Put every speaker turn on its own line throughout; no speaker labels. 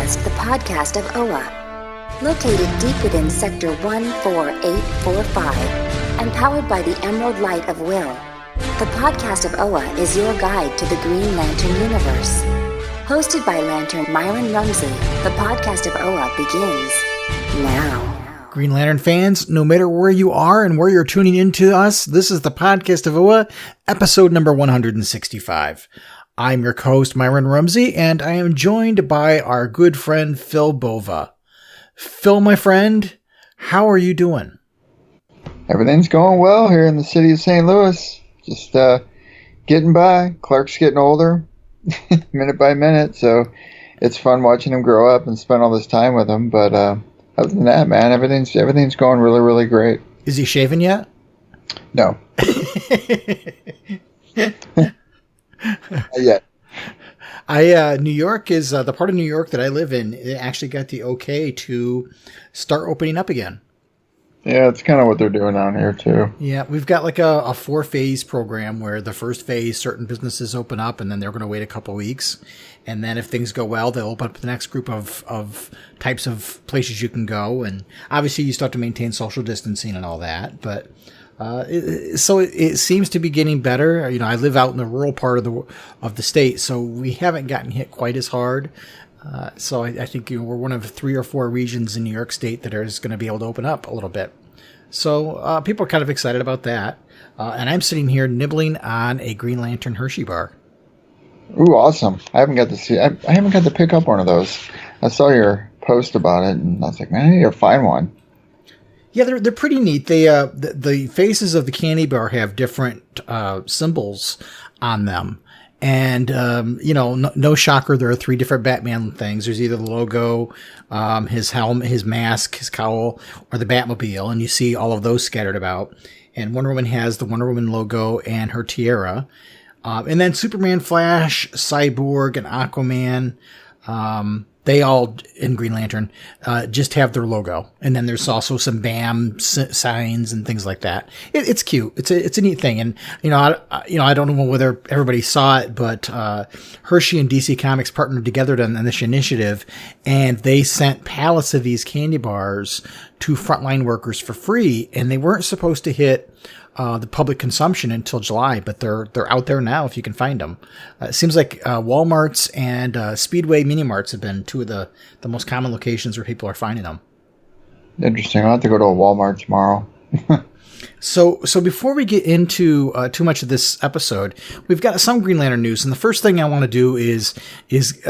Goodness, the podcast of OA. Located deep within Sector 14845 and powered by the Emerald Light of Will, the podcast of OA is your guide to the Green Lantern universe. Hosted by Lantern Myron Rumsey, the podcast of OA begins now.
Green Lantern fans, no matter where you are and where you're tuning into us, this is the podcast of OA, episode number 165. I'm your co-host, Myron Rumsey, and I am joined by our good friend, Phil Bova. Phil, my friend, how are you doing?
Everything's going well here in the city of St. Louis. Just getting by. Clark's getting older, minute by minute, so it's fun watching him grow up and spend all this time with him. But other than that, man, everything's going really, really great.
Is he shaving yet?
No. Not yet.
New York is the part of New York that I live in. It actually got the okay to start opening up again.
Yeah, it's kind of what they're doing down here too.
Yeah, we've got like a 4-phase program where the first phase, certain businesses open up, and then they're going to wait a couple of weeks, and then if things go well, they'll open up the next group of types of places you can go, and obviously you still have to maintain social distancing and all that, but. So it seems to be getting better. You know, I live out in the rural part of the state, so we haven't gotten hit quite as hard. So I think we're one of 3 or 4 regions in New York State that is going to be able to open up a little bit. So people are kind of excited about that. And I'm sitting here nibbling on a Green Lantern Hershey bar. Ooh,
awesome! I haven't got to see. I haven't got to pick up one of those. I saw your post about it, and I was like, man, I need to find one.
Yeah, they're pretty neat. They the faces of the candy bar have different symbols on them, and no shocker, there are 3 different Batman things. There's either the logo, his helmet, his mask, his cowl, or the Batmobile, and you see all of those scattered about. And Wonder Woman has the Wonder Woman logo and her tiara, and then Superman, Flash, Cyborg, and Aquaman. They all, in Green Lantern, just have their logo. And then there's also some BAM signs and things like that. It's cute. It's a neat thing. And, I don't know whether everybody saw it, but Hershey and DC Comics partnered together on this initiative, and they sent pallets of these candy bars to frontline workers for free. And they weren't supposed to hit the public consumption until July, but they're out there now if you can find them. It seems like Walmart's and Speedway mini marts have been 2 of the most common locations where people are finding them.
Interesting. I'll have to go to a Walmart tomorrow.
So before we get into too much of this episode, we've got some Green Lantern news, and the first thing I want to do is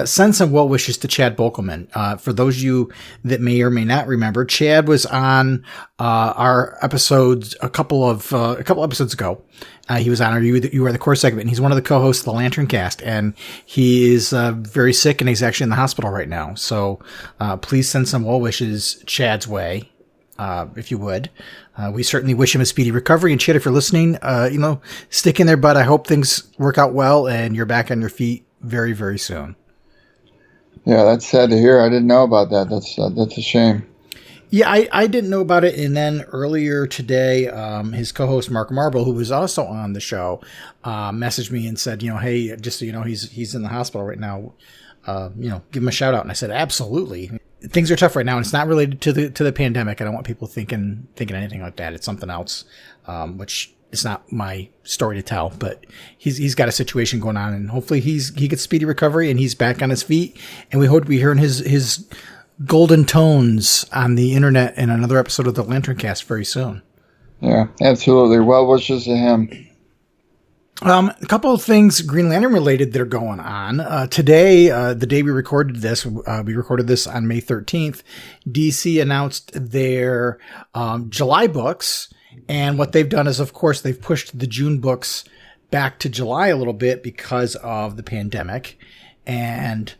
send some well wishes to Chad Bokelman. For those of you that may or may not remember, Chad was on our episodes a couple episodes ago. He was on You Are the Core segment, and he's one of the co-hosts of the Lantern Cast, and he is very sick, and he's actually in the hospital right now. So please send some well wishes Chad's way. If you would. We certainly wish him a speedy recovery. And Chad, if you're listening, stick in there, bud. I hope things work out well and you're back on your feet very, very soon.
Yeah, that's sad to hear. I didn't know about that. That's a shame.
Yeah, I didn't know about it. And then earlier today, his co-host Mark Marble, who was also on the show, messaged me and said, hey, just so you know, he's in the hospital right now. Give him a shout out. And I said, absolutely. Things are tough right now, and it's not related to the pandemic. I don't want people thinking anything like that. It's something else, which is not my story to tell. But he's got a situation going on, and hopefully he gets speedy recovery and he's back on his feet. And we hope to be hearing his golden tones on the internet in another episode of the Lantern Cast very soon.
Yeah, absolutely. Well wishes to him.
A couple of things Green Lantern related that are going on. Today, the day we recorded this on May 13th, DC announced their July books. And what they've done is, of course, they've pushed the June books back to July a little bit because of the pandemic. And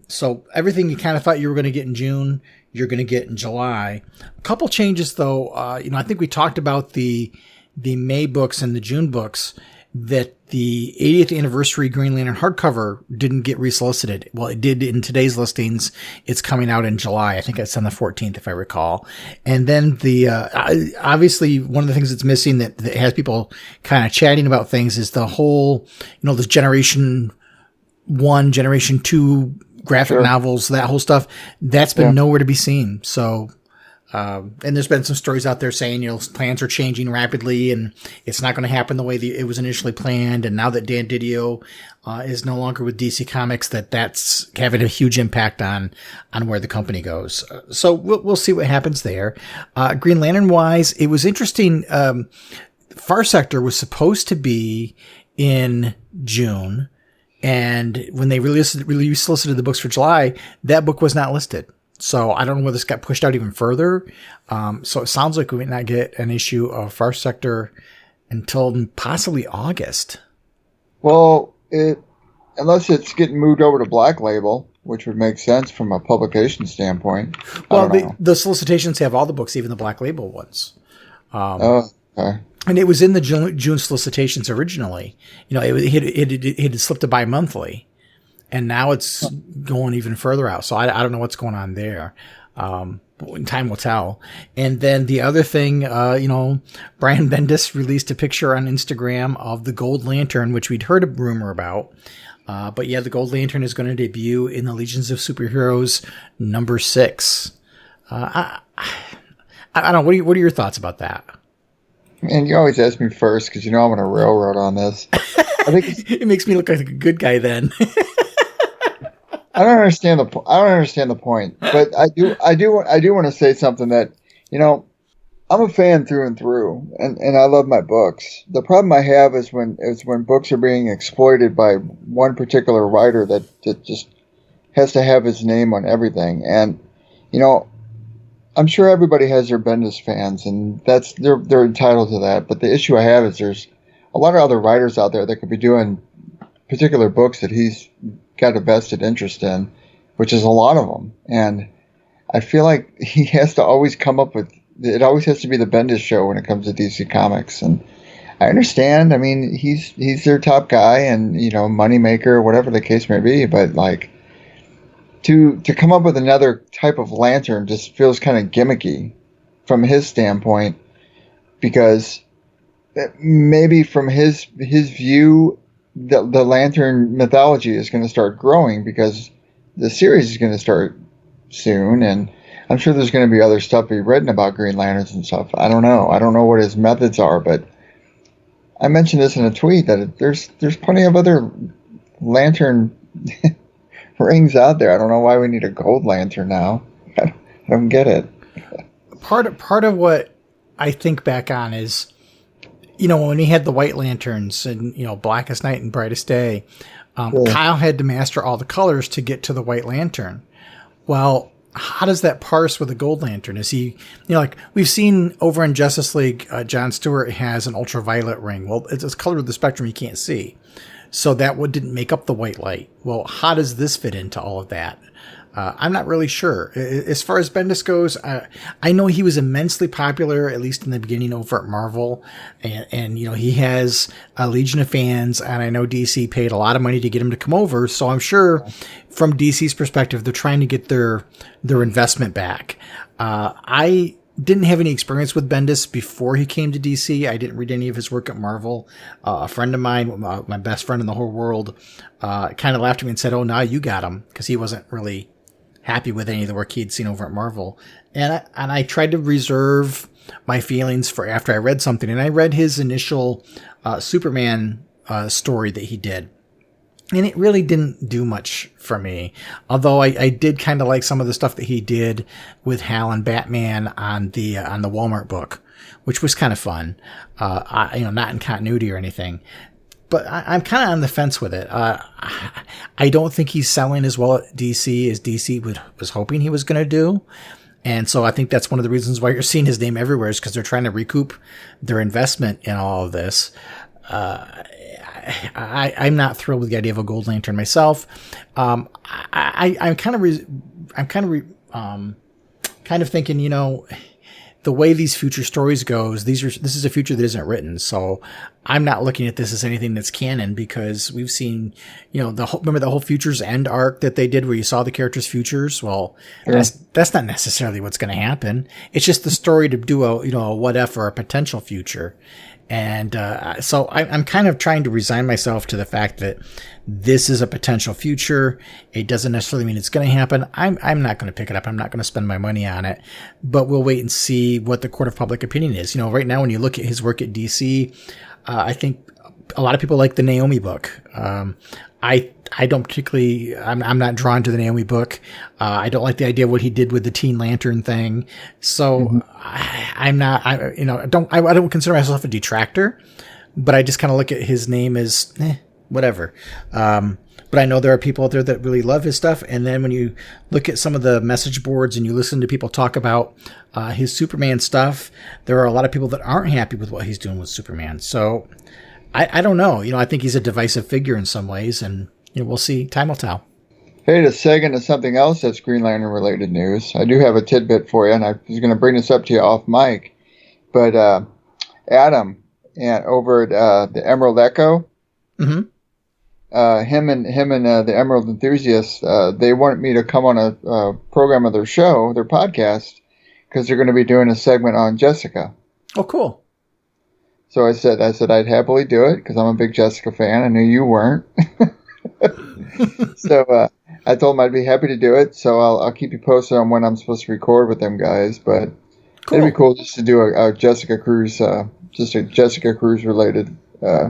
so everything you kind of thought you were going to get in June, you're going to get in July. A couple changes, though. I think we talked about the May books and the June books, that the 80th anniversary Green Lantern hardcover didn't get resolicited. Well, it did in today's listings. It's coming out in July. I think it's on the 14th, if I recall. And then obviously one of the things that's missing that has people kind of chatting about things is the whole, this Generation 1, Generation 2 graphic novels, that whole stuff, that's been nowhere to be seen. So, and there's been some stories out there saying, plans are changing rapidly and it's not going to happen the way it was initially planned. And now that Dan Didio is no longer with DC Comics, that's having a huge impact on where the company goes. So we'll see what happens there. Green Lantern wise, it was interesting. Far Sector was supposed to be in June. And when they solicited the books for July, that book was not listed. So I don't know whether this got pushed out even further. So it sounds like we might not get an issue of Far Sector until possibly August.
Well, unless it's getting moved over to Black Label, which would make sense from a publication standpoint.
Well, the solicitations have all the books, even the Black Label ones.
Okay.
And it was in the June solicitations originally. It had slipped to bi-monthly. And now it's going even further out. So I don't know what's going on there. Time will tell. And then the other thing, Brian Bendis released a picture on Instagram of the Gold Lantern, which we'd heard a rumor about. But yeah, the Gold Lantern is going to debut in the Legions of Superheroes #6. I don't know. What are your thoughts about that?
And you always ask me first because I'm on a railroad on this. I think
it makes me look like a good guy then.
I don't understand the point, but I do want to say something that I'm a fan through and through, and I love my books. The problem I have is when books are being exploited by one particular writer that just has to have his name on everything, and I'm sure everybody has their Bendis fans, and they're entitled to that. But the issue I have is there's a lot of other writers out there that could be doing particular books that he's got a vested interest in, which is a lot of them. And I feel like he has to always come up with it. Always has to be the Bendis show when it comes to DC Comics. And I understand. I mean, he's their top guy, and moneymaker, whatever the case may be. But like, to come up with another type of lantern just feels kind of gimmicky from his standpoint, because maybe from his view, the lantern mythology is going to start growing because the series is going to start soon, and I'm sure there's going to be other stuff be written about Green Lanterns and stuff. I don't know what his methods are, but I mentioned this in a tweet that there's plenty of other lantern rings out there. I don't know why we need a gold lantern now. I don't get it.
Part of what I think back on is, when he had the white lanterns and, Blackest Night and Brightest Day, Kyle had to master all the colors to get to the white lantern. Well, how does that parse with a gold lantern? Is he, like we've seen over in Justice League, John Stewart has an ultraviolet ring. Well, it's a color of the spectrum you can't see. So that didn't make up the white light. Well, how does this fit into all of that? I'm not really sure. As far as Bendis goes, I know he was immensely popular, at least in the beginning over at Marvel. And he has a legion of fans, and I know DC paid a lot of money to get him to come over. So I'm sure from DC's perspective, they're trying to get their investment back. I didn't have any experience with Bendis before he came to DC. I didn't read any of his work at Marvel. A friend of mine, my best friend in the whole world, kind of laughed at me and said, "Oh, now you got him," because he wasn't really happy with any of the work he'd seen over at Marvel. And I tried to reserve my feelings for after I read something. And I read his initial Superman story that he did. And it really didn't do much for me. Although I did kind of like some of the stuff that he did with Hal and Batman on the Walmart book, which was kind of fun. Not in continuity or anything. But I'm kind of on the fence with it. I don't think he's selling as well at DC as DC was hoping he was going to do. And so I think that's one of the reasons why you're seeing his name everywhere, is because they're trying to recoup their investment in all of this. I'm not thrilled with the idea of a Gold Lantern myself. I'm kind of thinking, the way these future stories goes, this is a future that isn't written. So I'm not looking at this as anything that's canon, because we've seen, remember the whole Futures End arc that they did where you saw the characters' futures? Well, sure. That's not necessarily what's going to happen. It's just the story to do a what if or a potential future. And so I'm kind of trying to resign myself to the fact that this is a potential future. It doesn't necessarily mean it's going to happen. I'm not going to pick it up. I'm not going to spend my money on it. But we'll wait and see what the court of public opinion is. Right now when you look at his work at DC, I think a lot of people like the Naomi book. I don't particularly, I'm not drawn to the Naomi book. I don't like the idea of what he did with the Teen Lantern thing. So I don't consider myself a detractor, but I just kind of look at his name as whatever. But I know there are people out there that really love his stuff. And then when you look at some of the message boards and you listen to people talk about his Superman stuff, there are a lot of people that aren't happy with what he's doing with Superman. So I don't know. I think he's a divisive figure in some ways, and we'll see. Time will tell.
Hey, to seg into something else that's Green Lantern related news, I do have a tidbit for you, and I was going to bring this up to you off mic. But Adam, and over at the Emerald Echo, him and the Emerald Enthusiasts, they wanted me to come on a program of their show, their podcast, because they're going to be doing a segment on Jessica.
Oh, cool.
So I said I'd happily do it because I'm a big Jessica fan. I knew you weren't. So I told them I'd be happy to do it. So I'll keep you posted on when I'm supposed to record with them guys. But it'd be cool just to do a Jessica Cruz, related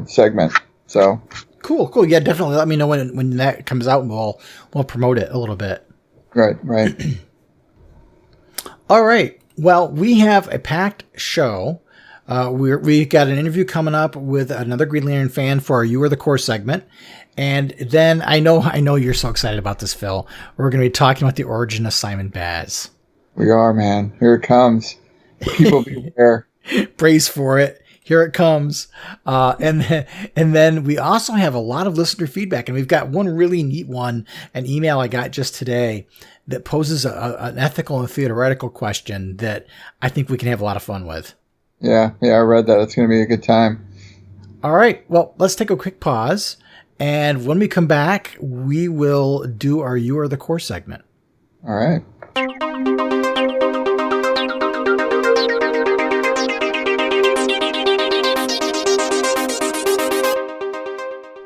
segment. So
cool. Yeah, definitely. Let me know when that comes out, and we'll promote it a little bit.
Right.
All right. Well, we have a packed show. We got an interview coming up with another Green Lantern fan for our You Are the Core segment. And then I know you're so excited about this, Phil. We're going to be talking about the origin of Simon Baz.
We are, man. Here it comes. People beware.
Brace for it. Here it comes. And then we also have a lot of listener feedback, and we've got one really neat one, an email I got just today that poses an ethical and theoretical question that I think we can have a lot of fun with.
Yeah, I read that. It's going to be a good time.
All right. Well, let's take a quick pause. And when we come back, we will do our You Are the Core segment.
All right.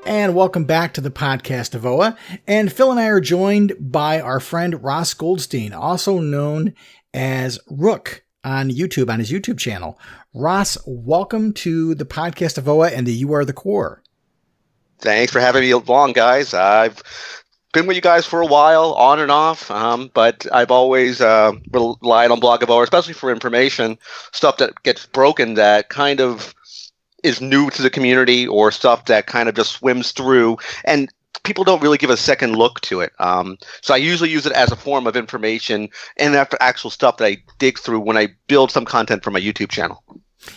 And welcome back to the podcast of OA. And Phil and I are joined by our friend Ross Goldstein, also known as Rook on YouTube, on his YouTube channel. Ross, welcome to the podcast of OA and the You Are the Core.
Thanks for having me along, guys. I've been with you guys for a while, on and off, but I've always relied on Blog of OA, especially for information, stuff that gets broken that kind of is new to the community or stuff that kind of just swims through, and people don't really give a second look to it. So I usually use it as a form of information and after actual stuff that I dig through when I build some content for my YouTube channel.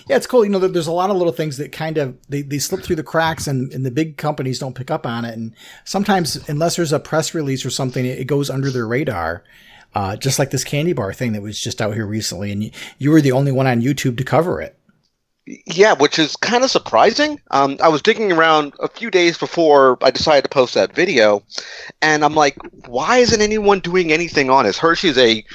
Yeah, it's cool. There's a lot of little things that kind of, they slip through the cracks and the big companies don't pick up on it. And sometimes, unless there's a press release or something, it goes under their radar. Just like this candy bar thing that was just out here recently. And you were the only one on YouTube to cover it.
Yeah, which is kind of surprising. I was digging around a few days before I decided to post that video, and I'm like, why isn't anyone doing anything on this? Hershey's a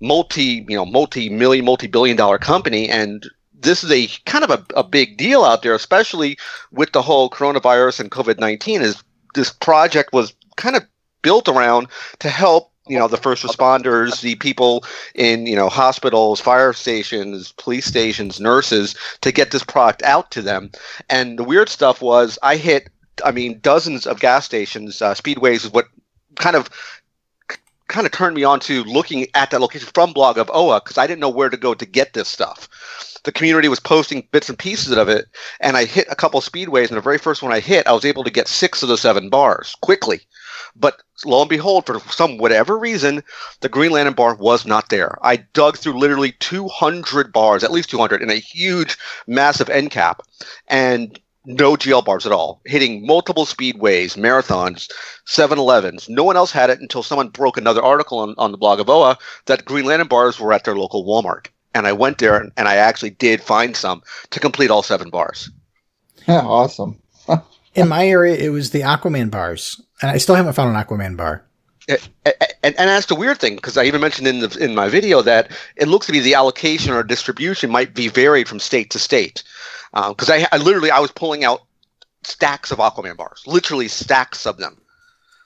multi-million, multi-billion-dollar company, and this is a kind of a big deal out there, especially with the whole coronavirus and COVID-19. Is this project was kind of built around to help the first responders, the people in, hospitals, fire stations, police stations, nurses, to get this product out to them. And the weird stuff was I hit, dozens of gas stations. Speedways is what kind of turned me on to looking at that location from Blog of OA, because I didn't know where to go to get this stuff. The community was posting bits and pieces of it, and I hit a couple of speedways, and the very first one I hit, I was able to get 6 of the 7 bars quickly. But lo and behold, for whatever reason, the Green Lantern bar was not there. I dug through literally 200 bars, at least 200, in a huge, massive end cap, and no GL bars at all, hitting multiple speedways, marathons, 7-Elevens. No one else had it until someone broke another article on the Blog of OA that Green Lantern bars were at their local Walmart. And I went there, and I actually did find some to complete all 7 bars.
Yeah, awesome.
In my area, it was the Aquaman bars. And I still haven't found an Aquaman bar.
And that's the weird thing, because I even mentioned in my video that it looks to be the allocation or distribution might be varied from state to state. Because I was pulling out stacks of Aquaman bars, literally stacks of them,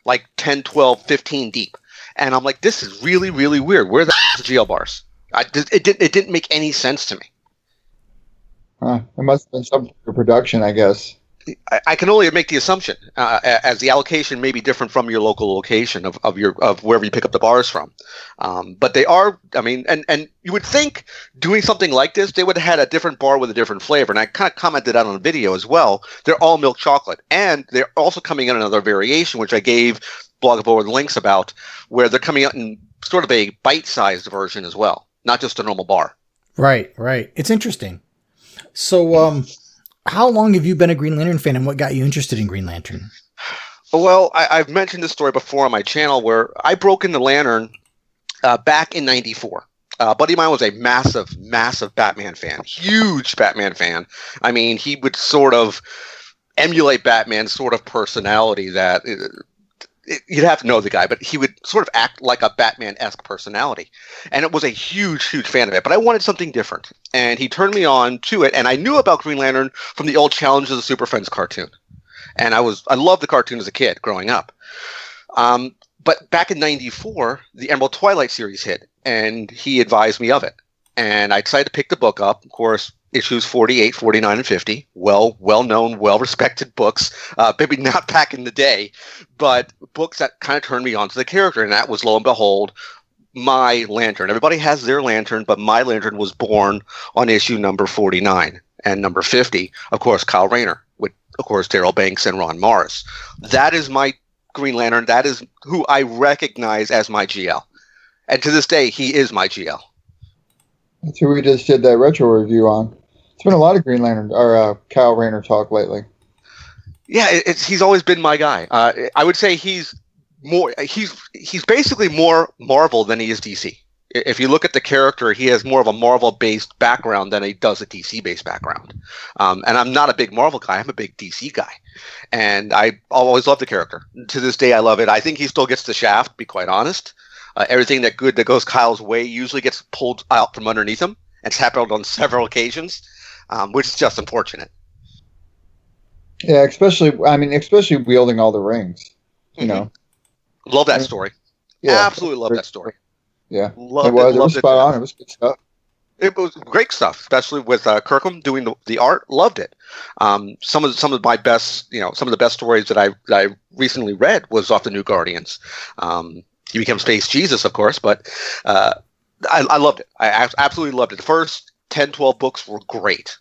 like 10, 12, 15 deep. And I'm like, this is really, really weird. Where the GL bars? It didn't make any sense to me.
It must have been something for production, I guess.
I can only make the assumption, as the allocation may be different from your local location of wherever you pick up the bars from. But they are, I mean, and you would think doing something like this, they would have had a different bar with a different flavor. And I kind of commented out on the video as well. They're all milk chocolate. And they're also coming in another variation, which I gave Blog of Over the links about, where they're coming out in sort of a bite-sized version as well, not just a normal bar.
Right. It's interesting. So, how long have you been a Green Lantern fan, and what got you interested in Green Lantern?
Well, I've mentioned this story before on my channel, where I broke into Lantern back in '94. A buddy of mine was a massive Batman fan, huge Batman fan. I mean, he would sort of emulate Batman's sort of personality that... You'd have to know the guy, but he would sort of act like a Batman-esque personality. And it was a huge fan of it. But I wanted something different. And he turned me on to it. And I knew about Green Lantern from the old Challenge of the Super Friends cartoon. And I loved the cartoon as a kid growing up. But back in '94, the Emerald Twilight series hit. And he advised me of it. And I decided to pick the book up. Of course, issues 48, 49, and 50. Well-known, well-respected books. Maybe not back in the day, but books that kind of turned me on to the character. And that was, lo and behold, my Lantern. Everybody has their Lantern, but my Lantern was born on issue number 49. And number 50, of course, Kyle Rayner, with, of course, Darryl Banks and Ron Morris. That is my Green Lantern. That is who I recognize as my GL. And to this day, he is my GL.
That's who we just did that retro review on. It's been a lot of Green Lantern or Kyle Rayner talk lately.
Yeah, he's always been my guy. I would say he's basically more Marvel than he is DC. If you look at the character, he has more of a Marvel-based background than he does a DC-based background. And I'm not a big Marvel guy. I'm a big DC guy. And I always loved the character. To this day, I love it. I think he still gets the shaft, to be quite honest. Everything that goes Kyle's way usually gets pulled out from underneath him. It's happened on several occasions, which is just unfortunate.
Yeah, especially wielding all the rings. You know,
love that story. Yeah, absolutely love that story.
Yeah,
loved
it was spot on. It was good stuff.
It was great stuff, especially with Kirkham doing the art. Loved it. Some of the best stories that I recently read was off the New Guardians. He becomes Space Jesus, of course, but I loved it. I absolutely loved it. The first 10, 12 books were great.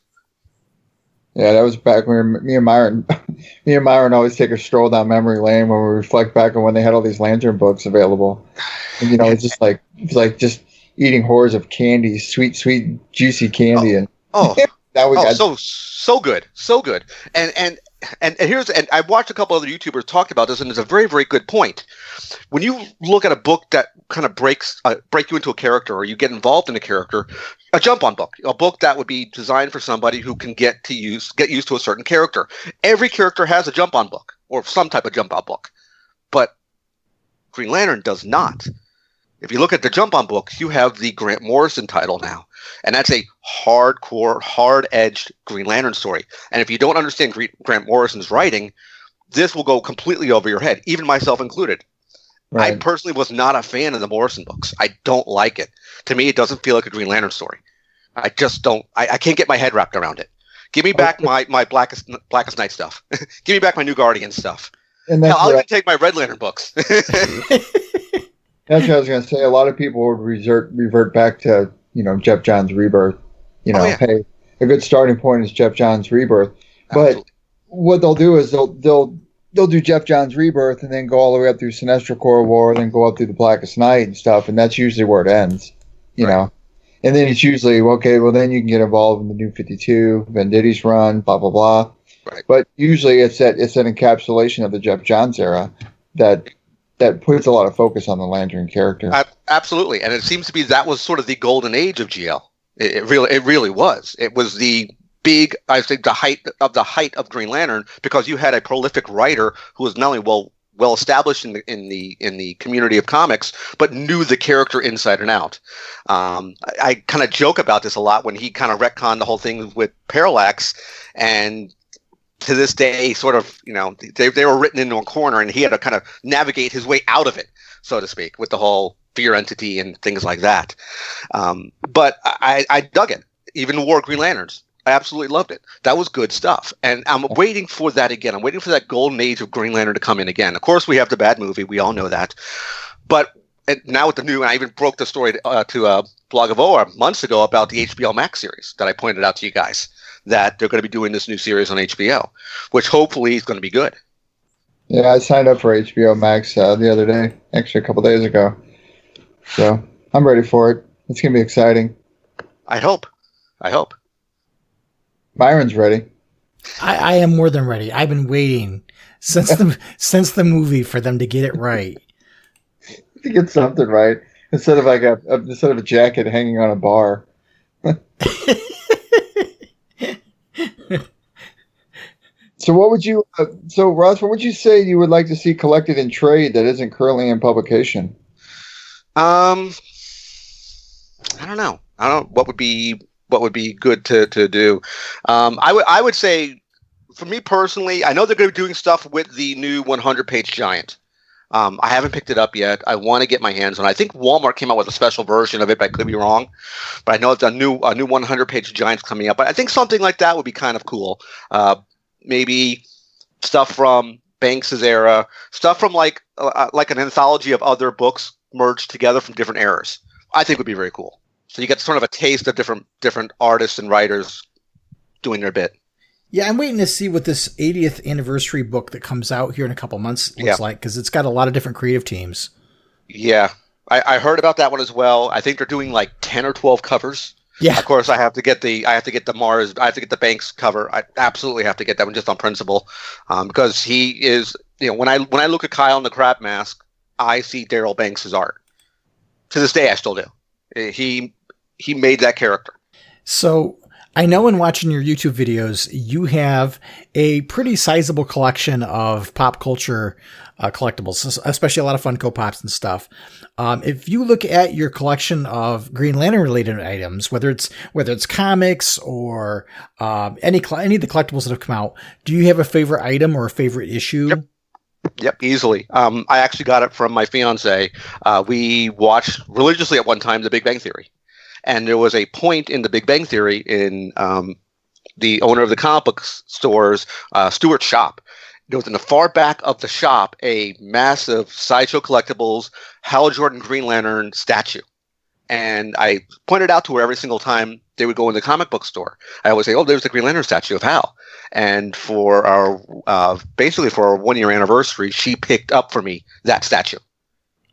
Yeah, that was back when me and Myron always take a stroll down memory lane when we reflect back on when they had all these Lantern books available. And, it's just like just eating hordes of candy, sweet, juicy candy, and so
good. And I watched a couple other YouTubers talk about this, and it's a very, very good point. When you look at a book that kind of break you into a character, or you get involved in a character, a jump-on book, a book that would be designed for somebody who can get used to a certain character. Every character has a jump-on book, or some type of jump-on book, but Green Lantern does not. If you look at the jump-on books, you have the Grant Morrison title now. And that's a hardcore, hard-edged Green Lantern story. And if you don't understand Grant Morrison's writing, this will go completely over your head, even myself included. Right. I personally was not a fan of the Morrison books. I don't like it. To me, it doesn't feel like a Green Lantern story. I just don't. I can't get my head wrapped around it. Give me back my Blackest Night stuff. Give me back my New Guardian stuff. And I'll even take my Red Lantern books.
That's what I was going to say. A lot of people would revert back to, Jeff Johns' Rebirth. Hey, a good starting point is Jeff Johns' Rebirth. But what they'll do is they'll do Jeff Johns' Rebirth and then go all the way up through Sinestro Corps War, and then go up through the Blackest Night and stuff, and that's usually where it ends. You know. And then it's usually, then you can get involved in the New 52, Venditti's run, blah, blah, blah. Right. But usually it's an encapsulation of the Jeff Johns era that puts a lot of focus on the Lantern character.
Absolutely. And it seems to be that was sort of the golden age of GL. It really was. It was the big, I think, the height of Green Lantern, because you had a prolific writer who was not only well established in the community of comics, but knew the character inside and out. I kind of joke about this a lot when he kind of retconned the whole thing with Parallax, and to this day, sort of, they were written into a corner, and he had to kind of navigate his way out of it, so to speak, with the whole fear entity and things like that. But I dug it. Even War of Green Lanterns, I absolutely loved it. That was good stuff. And I'm waiting for that again. I'm waiting for that golden age of Green Lantern to come in again. Of course, we have the bad movie. We all know that. But now with the new, and I even broke the story to Blog of Oa months ago about the HBO Max series that I pointed out to you guys, that they're going to be doing this new series on HBO, which hopefully is going to be good.
Yeah, I signed up for HBO Max the other day, actually a couple days ago. So I'm ready for it. It's going to be exciting.
I hope.
Myron's ready.
I am more than ready. I've been waiting since the movie for them to get it right.
To get something right instead of a jacket hanging on a bar. So Ross, what would you say you would like to see collected in trade that isn't currently in publication?
I don't know. What would be good to do. I would say, for me personally, I know they're going to be doing stuff with the new 100-page Giant. I haven't picked it up yet. I want to get my hands on it. I think Walmart came out with a special version of it, but I could be wrong. But I know it's a new 100-page Giant's coming up. But I think something like that would be kind of cool. Maybe stuff from Banks's era, stuff from like an anthology of other books merged together from different eras. I think would be very cool. So you get sort of a taste of different artists and writers doing their bit.
Yeah, I'm waiting to see what this 80th anniversary book that comes out here in a couple months looks like, because it's got a lot of different creative teams.
Yeah, I heard about that one as well. I think they're doing like 10 or 12 covers.
Yeah.
Of course, I have to get the Mars. I have to get the Banks cover. I absolutely have to get that one just on principle, because he is. When I look at Kyle in the Crab Mask, I see Daryl Banks' art. To this day, I still do. He made that character. So
I know in watching your YouTube videos, you have a pretty sizable collection of pop culture collectibles, especially a lot of Funko Pops and stuff. If you look at your collection of Green Lantern related items, whether it's comics or any of the collectibles that have come out, do you have a favorite item or a favorite issue?
Yep, easily. I actually got it from my fiance. We watched religiously at one time The Big Bang Theory. And there was a point in The Big Bang Theory in the owner of the comic book store's Stewart's shop. There was in the far back of the shop a massive Sideshow Collectibles Hal Jordan Green Lantern statue. And I pointed out to her every single time they would go in the comic book store. I always say, "Oh, there's the Green Lantern statue of Hal." And for our basically for our 1-year anniversary, she picked up for me that statue.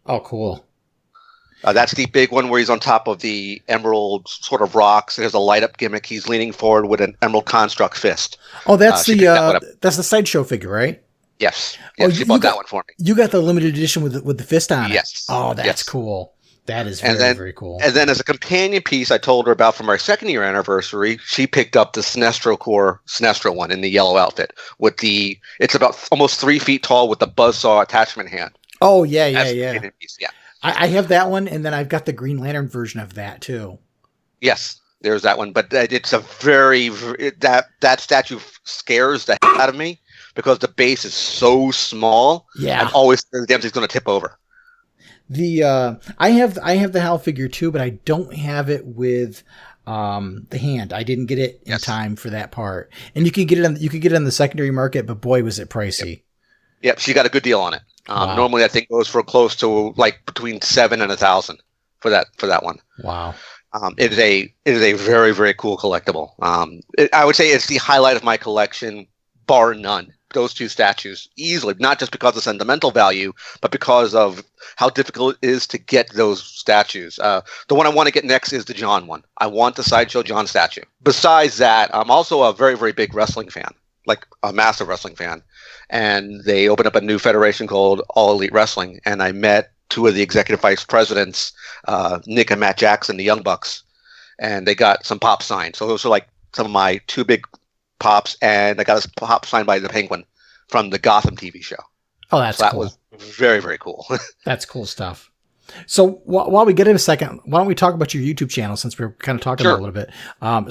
Oh, cool.
That's the big one where he's on top of the emerald sort of rocks. It has a light-up gimmick. He's leaning forward with an emerald construct fist.
Oh, that's that's the Sideshow figure, right?
Yes. She bought that one for me.
You got the limited edition with the fist on it.
Yes.
Oh, that's cool. That is very cool. And
then as a companion piece I told her about from our 2nd-year anniversary, she picked up the Sinestro Corps Sinestro one in the yellow outfit. It's about almost 3 feet tall with the buzzsaw attachment hand.
Oh, yeah.
Piece. Yeah.
I have that one, and then I've got the Green Lantern version of that, too.
Yes, there's that one. But it's a that statue scares the heck out of me because the base is so small.
Yeah.
I'm always scared the damn thing's going to tip over.
I have the Hal figure, too, but I don't have it with the hand. I didn't get it in time for that part. And you could get it on the secondary market, but boy, was it pricey.
Yep, she got a good deal on it.
Wow.
Normally, I think goes for close to like between $7,000 and $1,000 for that one.
Wow.
It is a very, very cool collectible. I would say it's the highlight of my collection, bar none. Those two statues easily, not just because of sentimental value, but because of how difficult it is to get those statues. The one I want to get next is the John one. I want the Sideshow John statue. Besides that, I'm also a very, very big wrestling fan, like a massive wrestling fan. And they opened up a new federation called All Elite Wrestling, and I met 2 of the executive vice presidents, Nick and Matt Jackson, the Young Bucks, and they got some pops signed. So those are like some of my 2 big pops, and I got a pop signed by the Penguin from the Gotham TV show.
Oh, that's
so that
cool.
was very, very cool.
That's cool stuff. So while we get in a second, why don't we talk about your YouTube channel, since we're kind of talking about it a little bit.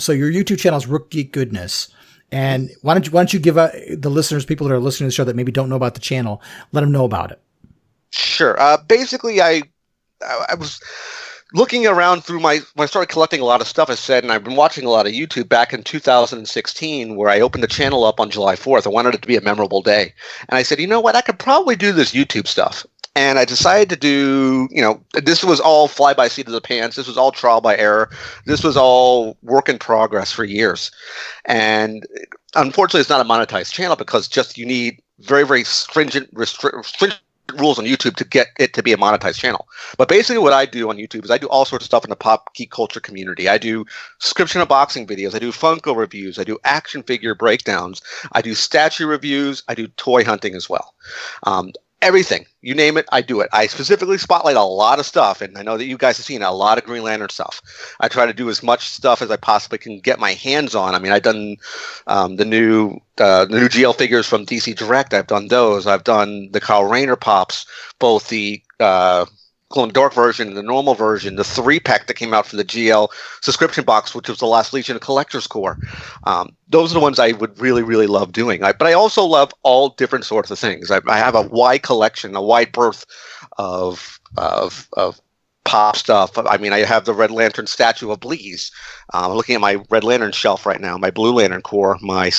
So your YouTube channel is Rook Geek Goodness. And why don't you give the listeners, people that are listening to the show that maybe don't know about the channel, let them know about it.
Sure. Basically, I was looking around through I started collecting a lot of stuff, I said, and I've been watching a lot of YouTube back in 2016, where I opened the channel up on July 4th. I wanted it to be a memorable day. And I said, you know what, I could probably do this YouTube stuff. And I decided to do, this was all fly by seat of the pants. This was all trial by error. This was all work in progress for years. And unfortunately, it's not a monetized channel because you need very, very stringent rules on YouTube to get it to be a monetized channel. But basically what I do on YouTube is I do all sorts of stuff in the pop geek culture community. I do subscription unboxing videos. I do Funko reviews. I do action figure breakdowns. I do statue reviews. I do toy hunting as well. Everything, you name it, I do it. I specifically spotlight a lot of stuff, and I know that you guys have seen a lot of Green Lantern stuff. I try to do as much stuff as I possibly can get my hands on. I mean, I've done the new GL figures from DC Direct. I've done those. I've done the Kyle Rayner pops, both the Glow in the Dark version and the normal version, the 3-pack that came out from the GL subscription box, which was the Last Legion Collector's Core. Those are the ones I would really, really love doing. But I also love all different sorts of things. I have a wide collection, a wide berth of pop stuff. I mean, I have the Red Lantern statue of Bleeze. I'm looking at my Red Lantern shelf right now, my Blue Lantern core, my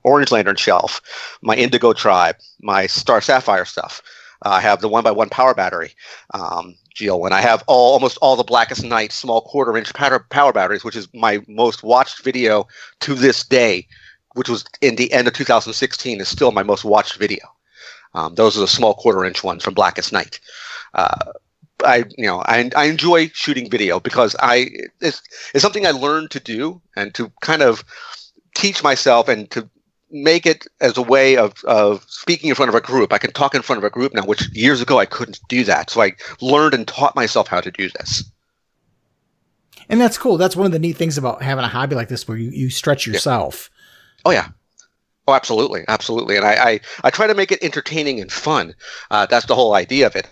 Orange Lantern shelf, my Indigo Tribe, my Star Sapphire stuff. I have the 1x1 power battery, GL1. I have almost all the Blackest Night small quarter-inch power batteries, which is my most watched video to this day, which was in the end of 2016, is still my most watched video. Those are the small quarter-inch ones from Blackest Night. I enjoy shooting video because it's something I learned to do and to kind of teach myself and to make it as a way of speaking in front of a group. I can talk in front of a group now, which years ago I couldn't do that. So I learned and taught myself how to do this.
And that's cool. That's one of the neat things about having a hobby like this, where you stretch yourself.
Yeah. Oh, yeah. Oh, absolutely. Absolutely. And I try to make it entertaining and fun. That's the whole idea of it.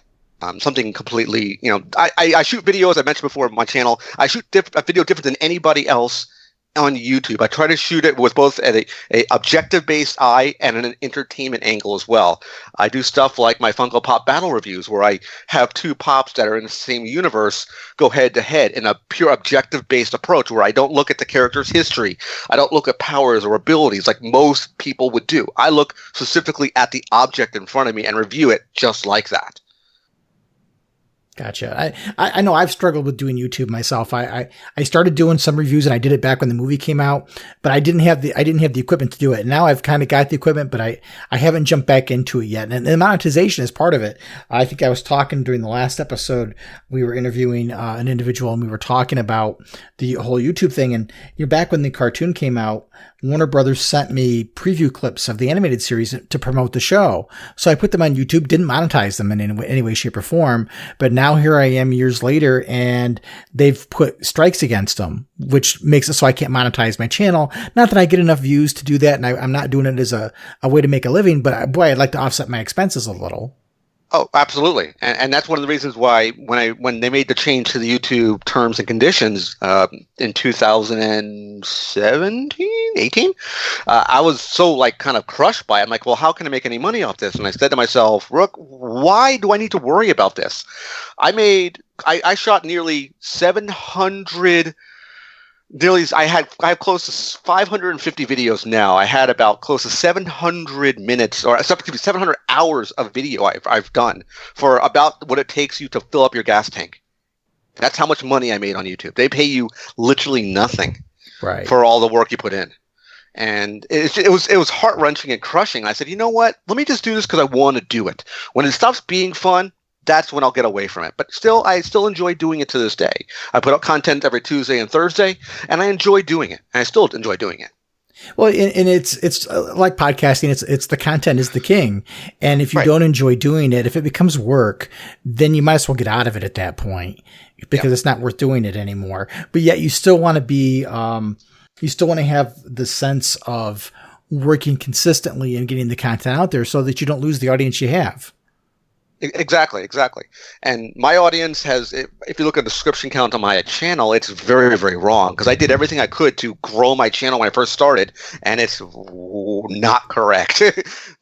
Something completely, I shoot video, as I mentioned before, on my channel. I shoot a video different than anybody else on YouTube. I try to shoot it with both a objective-based eye and an entertainment angle as well. I do stuff like my Funko Pop battle reviews, where I have two pops that are in the same universe go head-to-head in a pure objective-based approach, where I don't look at the character's history. I don't look at powers or abilities like most people would do. I look specifically at the object in front of me and review it just like that.
Gotcha. I know I've struggled with doing YouTube myself. I started doing some reviews, and I did it back when the movie came out, but I didn't have the equipment to do it. Now I've kind of got the equipment, but I haven't jumped back into it yet. And the monetization is part of it. I think I was talking during the last episode, we were interviewing an individual, and we were talking about the whole YouTube thing. And back when the cartoon came out, Warner Brothers sent me preview clips of the animated series to promote the show. So I put them on YouTube, didn't monetize them in any way, shape, or form. But now here I am years later, and they've put strikes against them, which makes it so I can't monetize my channel. Not that I get enough views to do that, and I'm not doing it as a way to make a living, but boy, I'd like to offset my expenses a little.
Oh, absolutely. And that's one of the reasons why when they made the change to the YouTube terms and conditions in 2017, 18, I was so kind of crushed by it. I'm like, well, how can I make any money off this? And I said to myself, Rook, why do I need to worry about this? I shot nearly 700. I have close to 550 videos now. I had about close to 700 minutes, or 700 hours of video I've done for about what it takes you to fill up your gas tank. That's how much money I made on YouTube. They pay you literally nothing,
right,
for all the work you put in. And it was heart-wrenching and crushing. I said, you know what? Let me just do this because I want to do it. When it stops being fun, that's when I'll get away from it. But I still enjoy doing it to this day. I put out content every Tuesday and Thursday, and I enjoy doing it. And I still enjoy doing it.
Well, and it's like podcasting. It's the content is the king. And if you don't enjoy doing it, if it becomes work, then you might as well get out of it at that point, because it's not worth doing it anymore. But yet you still want to be, you still want to have the sense of working consistently and getting the content out there so that you don't lose the audience you have.
Exactly. And my audience has, if you look at the subscription count on my channel, it's very, very wrong because I did everything I could to grow my channel when I first started, and it's not correct.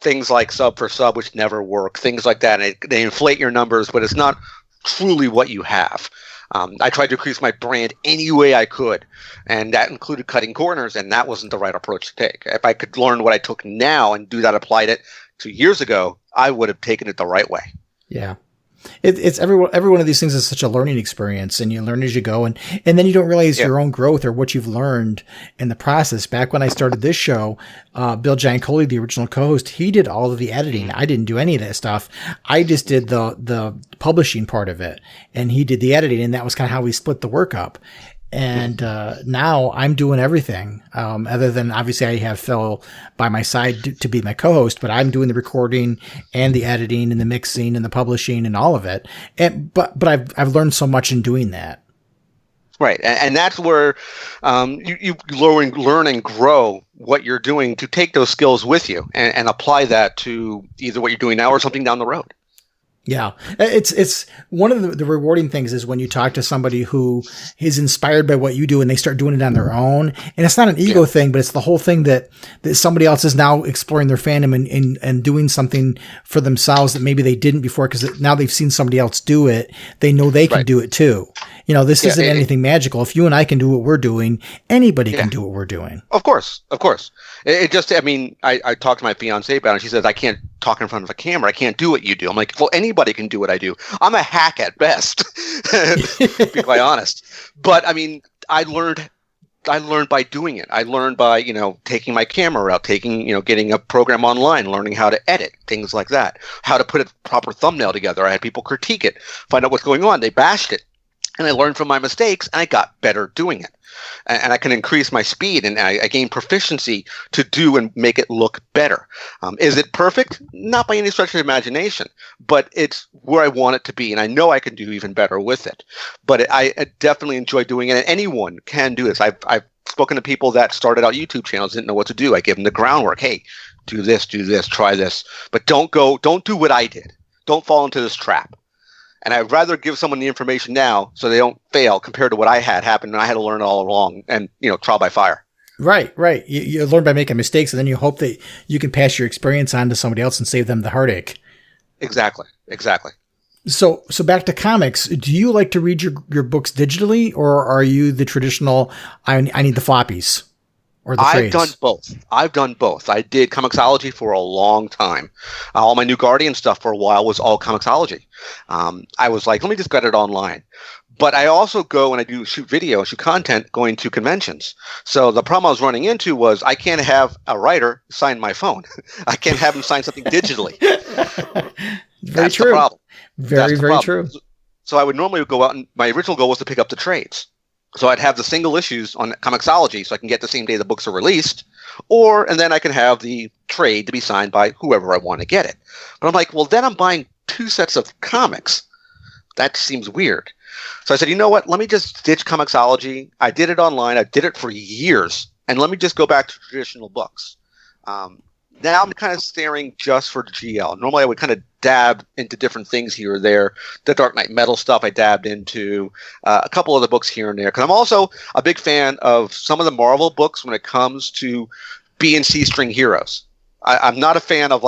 Things like sub for sub, which never work, things like that. And they inflate your numbers, but it's not truly what you have. I tried to increase my brand any way I could, and that included cutting corners, and that wasn't the right approach to take. If I could learn what I took now and do that, applied it 2 years ago, I would have taken it the right way.
Yeah. It's every one of these things is such a learning experience, and you learn as you go, and then you don't realize your own growth or what you've learned in the process. Back when I started this show, Bill Giancoli, the original co-host, he did all of the editing. I didn't do any of that stuff. I just did the publishing part of it, and he did the editing, and that was kind of how we split the work up. And now I'm doing everything, other than obviously I have Phil by my side to be my co-host, but I'm doing the recording and the editing and the mixing and the publishing and all of it. But I've learned so much in doing that.
Right, and that's where you learn and grow what you're doing to take those skills with you and apply that to either what you're doing now or something down the road.
Yeah. It's one of the rewarding things is when you talk to somebody who is inspired by what you do and they start doing it on their own. And it's not an ego thing, but it's the whole thing that somebody else is now exploring their fandom and doing something for themselves that maybe they didn't before because now they've seen somebody else do it. They know they can do it too. This isn't anything magical. If you and I can do what we're doing, anybody can do what we're doing.
Of course. It just, I talked to my fiance about it, and she says, I can't talk in front of a camera. I can't do what you do. I'm like, well, anybody can do what I do. I'm a hack at best, to be quite honest. But, I learned by doing it. I learned by, taking my camera out, getting a program online, learning how to edit, things like that, how to put a proper thumbnail together. I had people critique it, find out what's going on. They bashed it. And I learned from my mistakes, and I got better doing it. And I can increase my speed, and I gain proficiency to do and make it look better. Is it perfect? Not by any stretch of the imagination, but it's where I want it to be, and I know I can do even better with it. But I definitely enjoy doing it, and anyone can do this. I've spoken to people that started out YouTube channels, didn't know what to do. I give them the groundwork. Hey, do this, try this. But don't do what I did. Don't fall into this trap. And I'd rather give someone the information now so they don't fail compared to what I had happen and I had to learn it all along and, trial by fire. Right.
You learn by making mistakes, and then you hope that you can pass your experience on to somebody else and save them the heartache.
Exactly.
So back to comics. Do you like to read your books digitally, or are you the traditional, I need the floppies? Or the trades?
I've done both. I did Comixology for a long time. All my New Guardian stuff for a while was all Comixology. I was like, let me just get it online. But I also go and I do shoot content going to conventions. So the problem I was running into was I can't have a writer sign my phone. I can't have him sign something digitally.
That's
true. The problem.
Very true.
So I would normally go out, and my original goal was to pick up the trades. So I'd have the single issues on Comixology so I can get the same day the books are released, and then I can have the trade to be signed by whoever I want to get it. But I'm like, well, then I'm buying 2 sets of comics. That seems weird. So I said, you know what? Let me just ditch Comixology. I did it online. I did it for years. And let me just go back to traditional books. Now I'm kind of staring just for the GL. Normally I would kind of dab into different things here or there. The Dark Knight Metal stuff I dabbed into, a couple of the books here and there. Because I'm also a big fan of some of the Marvel books when it comes to B and C string heroes. I'm not a fan of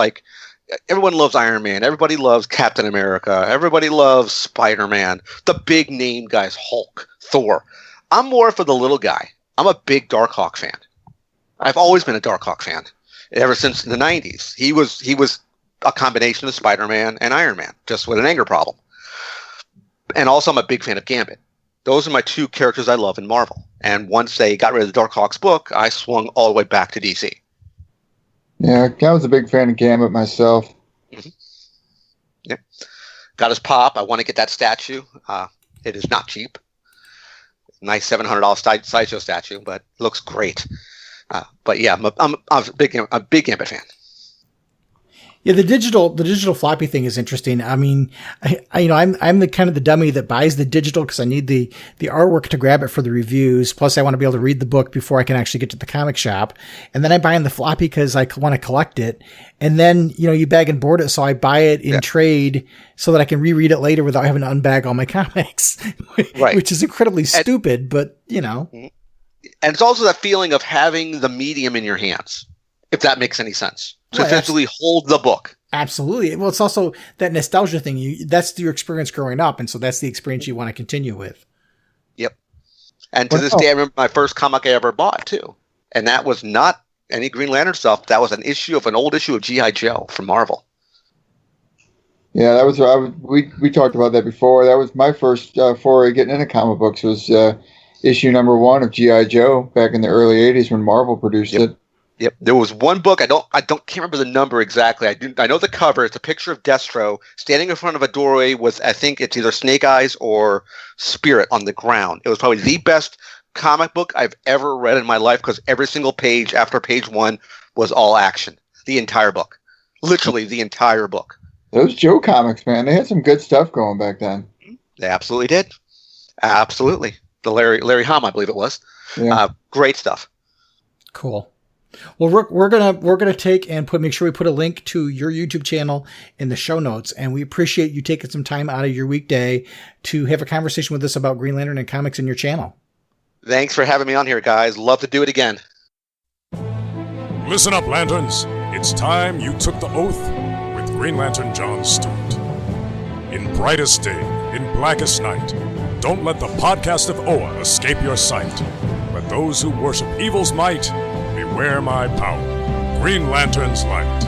everyone loves Iron Man. Everybody loves Captain America. Everybody loves Spider-Man. The big name guys, Hulk, Thor. I'm more for the little guy. I'm a big Darkhawk fan. I've always been a Darkhawk fan. Ever since the 90s. He was a combination of Spider-Man and Iron Man, just with an anger problem. And also I'm a big fan of Gambit. Those are my 2 characters I love in Marvel. And once they got rid of the Darkhawks book, I swung all the way back to DC.
Yeah, I was a big fan of Gambit myself.
Mm-hmm. Yeah. Got his pop. I want to get that statue. It is not cheap. Nice $700 sideshow statue, but looks great. But yeah, I'm a big Gambit fan.
Yeah, the digital floppy thing is interesting. I mean, I'm the kind of the dummy that buys the digital because I need the artwork to grab it for the reviews. Plus, I want to be able to read the book before I can actually get to the comic shop. And then I buy in the floppy because I want to collect it. And then, you bag and board it, so I buy it in trade so that I can reread it later without having to unbag all my comics.
Right.
Which is incredibly stupid, but
And it's also that feeling of having the medium in your hands, if that makes any sense. To essentially hold the book. Absolutely.
Well, it's also that nostalgia thing. That's your experience growing up, and so that's the experience you want to continue with.
Yep. And to this day, I remember my first comic I ever bought, too. And that was not any Green Lantern stuff. That was an old issue of G.I. Joe from Marvel.
Yeah, that was we talked about that before. That was my first foray getting into comic books was issue number 1 of G.I. Joe back in the early 80s when Marvel produced it.
Yep. There was one book, can't remember the number exactly. I know the cover. It's a picture of Destro standing in front of a doorway with, I think it's either Snake Eyes or Spirit on the ground. It was probably the best comic book I've ever read in my life because every single page after page 1 was all action. The entire book. Literally the entire book.
Those Joe comics, man, they had some good stuff going back then.
They absolutely did. Absolutely. The Larry Hama, I believe it was. Yeah. Great stuff.
Cool. Well, Rook, we're gonna take and make sure we put a link to your YouTube channel in the show notes, and we appreciate you taking some time out of your weekday to have a conversation with us about Green Lantern and comics in your channel.
Thanks for having me on here, guys. Love to do it again.
Listen up, Lanterns. It's time you took the oath with Green Lantern John Stewart. In brightest day, in blackest night, don't let the podcast of Oa escape your sight. Let those who worship evil's might beware my power. Green Lantern's light.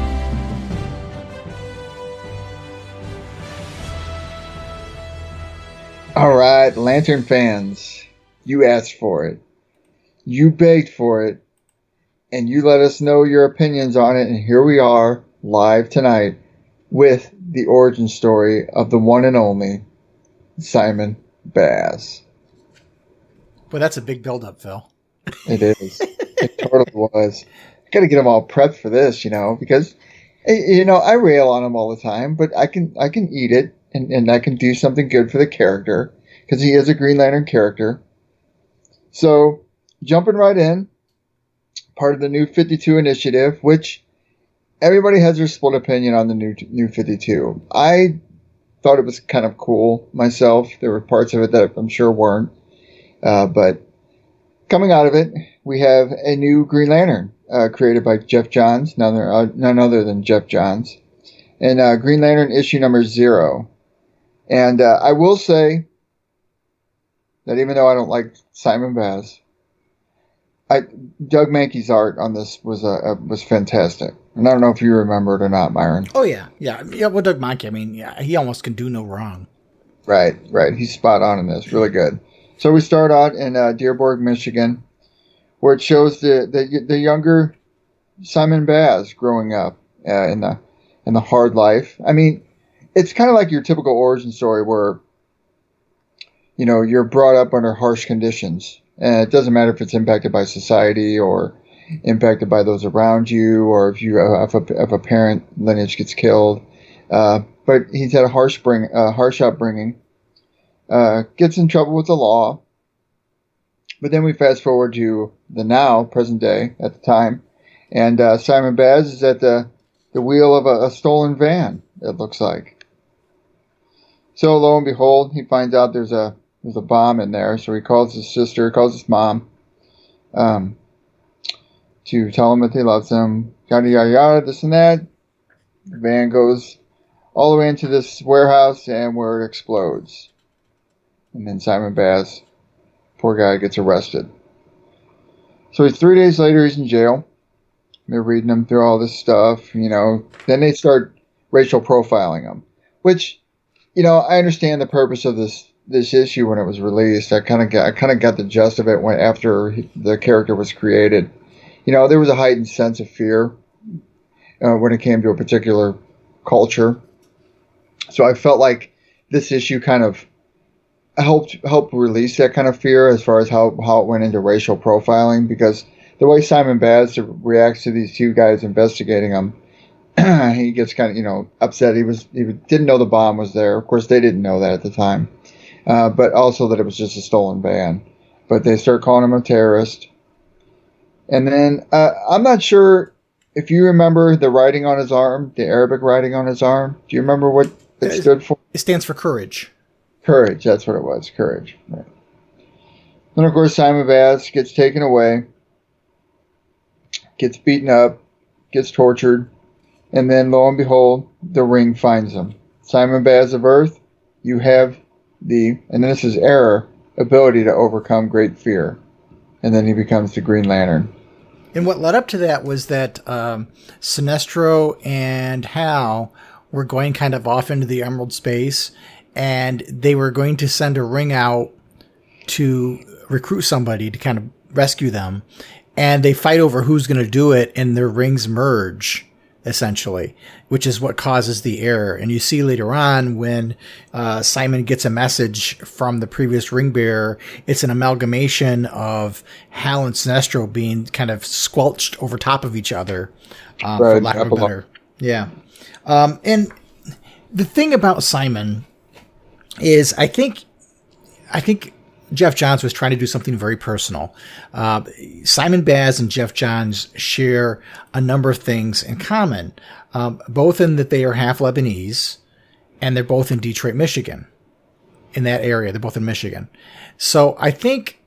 All right, Lantern fans, you asked for it. You begged for it. And you let us know your opinions on it. And here we are, live tonight, with the origin story of the one and only Simon Baz.
Well, that's a big build-up, Phil.
It is. It totally was. I got to get them all prepped for this, because, I rail on him all the time, but I can eat it, and I can do something good for the character, because he is a Green Lantern character. So, jumping right in, part of the New 52 initiative, which everybody has their split opinion on the New 52. I thought it was kind of cool myself. There were parts of it that I'm sure weren't. But coming out of it, we have a new Green Lantern created by Jeff Johns, none other than Jeff Johns, and Green Lantern issue number 0. And I will say that even though I don't like Simon Baz, Doug Mankey's art on this was fantastic. And I don't know if you remember it or not, Myron.
Oh, yeah. Well, Doug Mankey, he almost can do no wrong.
Right. He's spot on in this. Really good. So we start out in Dearborn, Michigan, where it shows the younger Simon Baz growing up in the hard life. I mean, it's kind of like your typical origin story where, you're brought up under harsh conditions. And it doesn't matter if it's impacted by society or impacted by those around you, or if if a parent lineage gets killed. But he's had a harsh upbringing. Gets in trouble with the law. But then we fast forward to the present day, at the time, and Simon Baz is at the wheel of a stolen van, it looks like. So lo and behold, he finds out there's a bomb in there, so he calls his his mom, to tell him that he loves him, yada yada yada, this and that. The van goes all the way into this warehouse, and where it explodes. And then Simon Baz, poor guy, gets arrested. So he's 3 days later, he's in jail. They're reading him through all this stuff, Then they start racial profiling him, which, I understand the purpose of this issue when it was released. I kind of got the gist of it after the character was created. There was a heightened sense of fear when it came to a particular culture. So I felt like this issue kind of helped release that kind of fear as far as how it went into racial profiling, because the way Simon Baz reacts to these two guys investigating him he gets kind of, upset. He didn't know the bomb was there. Of course, they didn't know that at the time, but also that it was just a stolen van. But they start calling him a terrorist. And then I'm not sure if you remember the writing on his arm, the Arabic writing on his arm. Do you remember what it stood for?
It stands for courage.
Courage, that's what it was. Courage. Right. Then, of course, Simon Baz gets taken away, gets beaten up, gets tortured, and then, lo and behold, the ring finds him. Simon Baz of Earth, you have and this is error, ability to overcome great fear. And then he becomes the Green Lantern.
And what led up to that was that Sinestro and Hal were going kind of off into the Emerald space, and they were going to send a ring out to recruit somebody to kind of rescue them. And they fight over who's going to do it, and their rings merge, essentially, which is what causes the error. And you see later on when Simon gets a message from the previous ring bearer, it's an amalgamation of Hal and Sinestro being kind of squelched over top of each other, for lack of a better. Yeah. And the thing about Simon is I think Jeff Johns was trying to do something very personal. Simon Baz and Jeff Johns share a number of things in common, both in that they are half Lebanese, and they're both in Detroit, Michigan, in that area. They're both in Michigan. So I think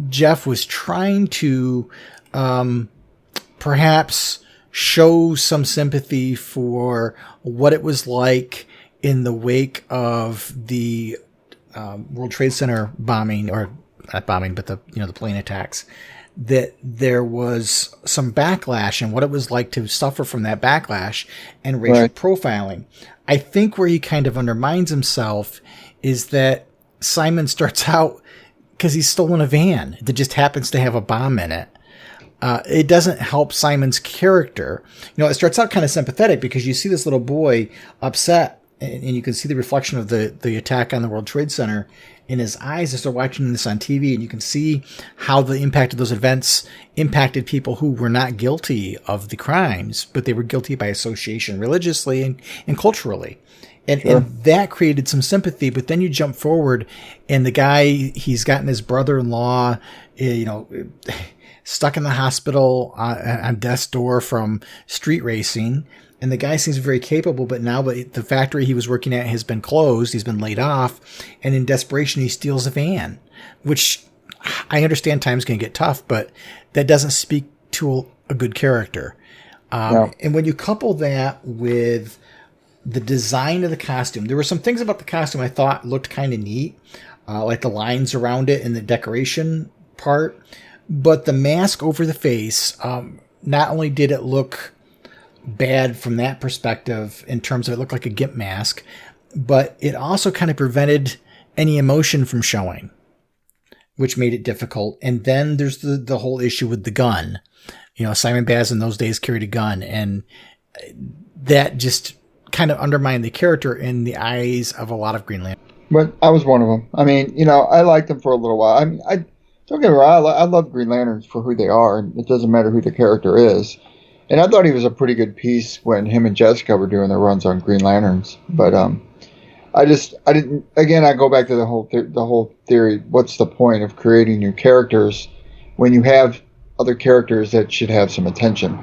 Jeff was trying to perhaps show some sympathy for what it was like in the wake of the World Trade Center bombing, or not bombing, but the plane attacks, that there was some backlash and what it was like to suffer from that backlash and racial profiling. I think where he kind of undermines himself is that Simon starts out because he's stolen a van that just happens to have a bomb in it. It doesn't help Simon's character. It starts out kind of sympathetic because you see this little boy upset, and you can see the reflection of the attack on the World Trade Center in his eyes as they're watching this on TV, and you can see how the impact of those events impacted people who were not guilty of the crimes, but they were guilty by association religiously and culturally. And, sure. And that created some sympathy, but then you jump forward, and the guy, he's gotten his brother-in-law, stuck in the hospital on death's door from street racing. And the guy seems very capable, but now the factory he was working at has been closed. He's been laid off. And in desperation, he steals a van, which I understand times can get tough, but that doesn't speak to a good character. No. And when you couple that with the design of the costume, there were some things about the costume I thought looked kind of neat, like the lines around it and the decoration part. But the mask over the face, not only did it look bad from that perspective in terms of it looked like a gimp mask, but it also kind of prevented any emotion from showing, which made it difficult. And then there's the whole issue with the gun. Simon Baz in those days carried a gun, and that just kind of undermined the character in the eyes of a lot of Green Lanterns.
But I was one of them. I mean, I liked them for a little while. I mean, don't get me wrong, I love Green Lanterns for who they are, and it doesn't matter who the character is. And I thought he was a pretty good piece when him and Jessica were doing their runs on Green Lanterns. But I didn't. Again, I go back to the whole theory. What's the point of creating new characters when you have other characters that should have some attention?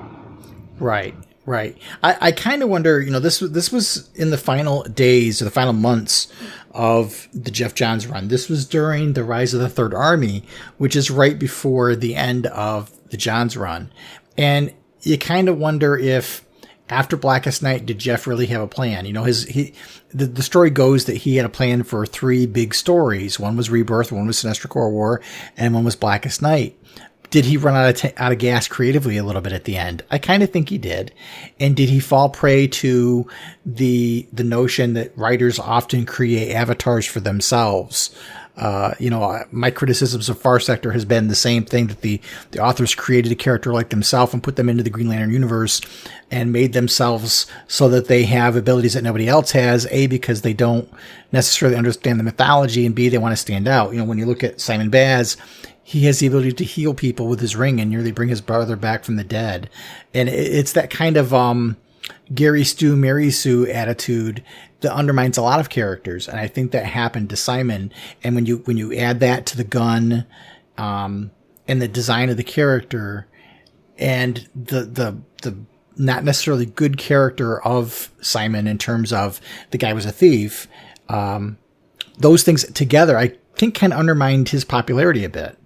Right. I kind of wonder. This was in the final days or the final months of the Jeff Johns run. This was during the Rise of the Third Army, which is right before the end of the Johns run, and you kind of wonder if after Blackest Night, did Jeff really have a plan? The story goes that he had a plan for 3 big stories. One was Rebirth, one was Sinestro Corps War, and one was Blackest Night. Did he run out of gas creatively a little bit at the end? I kind of think he did. And did he fall prey to the notion that writers often create avatars for themselves? My criticisms of Far Sector has been the same thing, that the authors created a character like themselves and put them into the Green Lantern universe and made themselves so that they have abilities that nobody else has, A, because they don't necessarily understand the mythology, and B, they want to stand out. When you look at Simon Baz, he has the ability to heal people with his ring and nearly bring his brother back from the dead. And it's that kind of Gary Stu, Mary Sue attitude that undermines a lot of characters. And I think that happened to Simon. And when you add that to the gun, and the design of the character and the not necessarily good character of Simon in terms of the guy was a thief, those things together, I think can undermine his popularity a bit.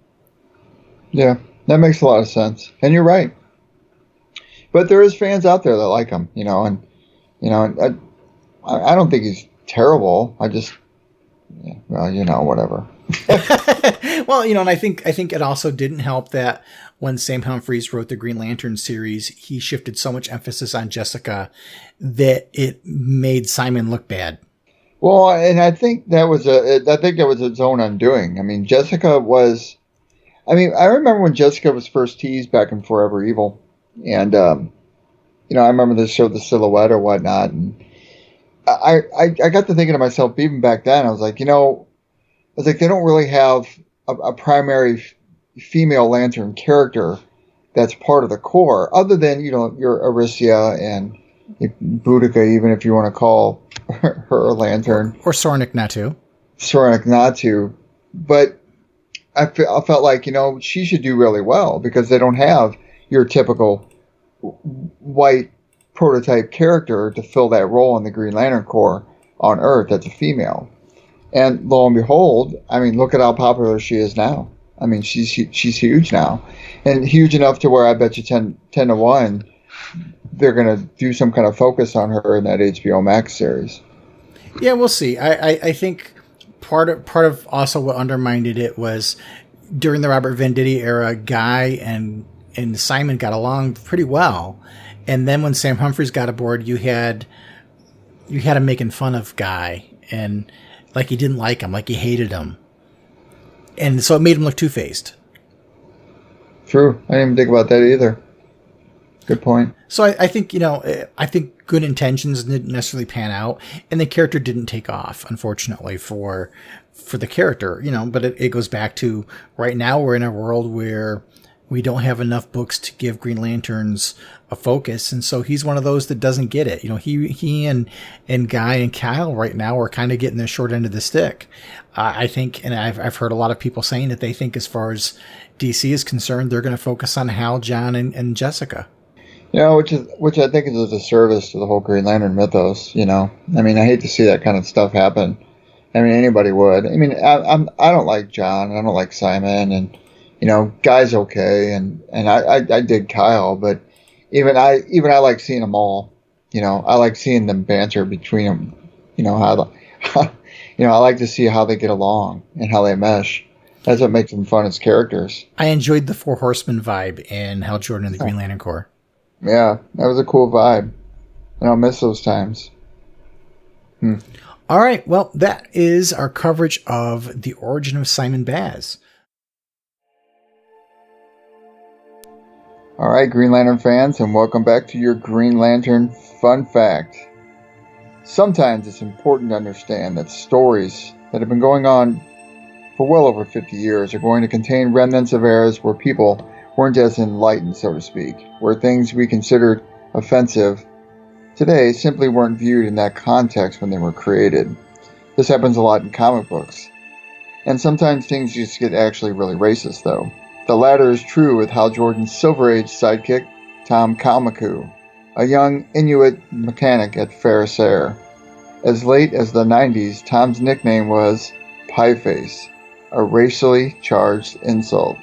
Yeah,
that makes a lot of sense. And you're right. But there is fans out there that like him, and I don't think he's terrible. I just, whatever.
Well, and I think it also didn't help that when Sam Humphries wrote the Green Lantern series, he shifted so much emphasis on Jessica that it made Simon look bad.
Well, and I think that was its own undoing. I mean, I remember when Jessica was first teased back in Forever Evil, and I remember they showed the silhouette or whatnot, and I got to thinking to myself even back then, I was like, they don't really have a primary female Lantern character that's part of the core, other than your Aricia and Boudica, even if you want to call her a Lantern,
or Sornik Natu.
But I felt like she should do really well because they don't have your typical white prototype character to fill that role in the Green Lantern Corps on Earth that's a female. And lo and behold, look at how popular she is now. She's huge now, and huge enough to where I bet you 10 to 1 they're going to do some kind of focus on her in that HBO Max series.
Yeah, we'll see. I think part of also what undermined it was during the Robert Venditti era, Guy and Simon got along pretty well, and then when Sam Humphries got aboard, you had him making fun of Guy and like he didn't like him, like he hated him. And so it made him look two-faced.
True. I didn't even think about that either. Good point.
So I think, I think good intentions didn't necessarily pan out, and the character didn't take off, unfortunately, for the character, but it goes back to right now we're in a world where we don't have enough books to give Green Lanterns a focus, and so he's one of those that doesn't get it. He and Guy and Kyle right now are kind of getting the short end of the stick. I think, and I've heard a lot of people saying that they think as far as DC is concerned, they're going to focus on Hal, John, and Jessica.
Which I think is a disservice to the whole Green Lantern mythos. I hate to see that kind of stuff happen. Anybody would. I don't like John, and I don't like Simon, and Guy's okay, and I dig Kyle, but even I like seeing them all. I like seeing them banter between them. I like to see how they get along and how they mesh. That's what makes them fun as characters.
I enjoyed the Four Horsemen vibe in Hal Jordan and the Green Lantern Corps.
Yeah, that was a cool vibe, and I'll miss those times.
All right, well, that is our coverage of the origin of Simon Baz.
All right, Green Lantern fans, and welcome back to your Green Lantern Fun Fact. Sometimes it's important to understand that stories that have been going on for well over 50 years are going to contain remnants of eras where people weren't as enlightened, so to speak, where things we considered offensive today simply weren't viewed in that context when they were created. This happens a lot in comic books. And sometimes things just get actually really racist, though. The latter is true with Hal Jordan's Silver Age sidekick, Tom Kalmaku, a young Inuit mechanic at Ferris Air. As late as the 90s, Tom's nickname was Pieface, a racially charged insult.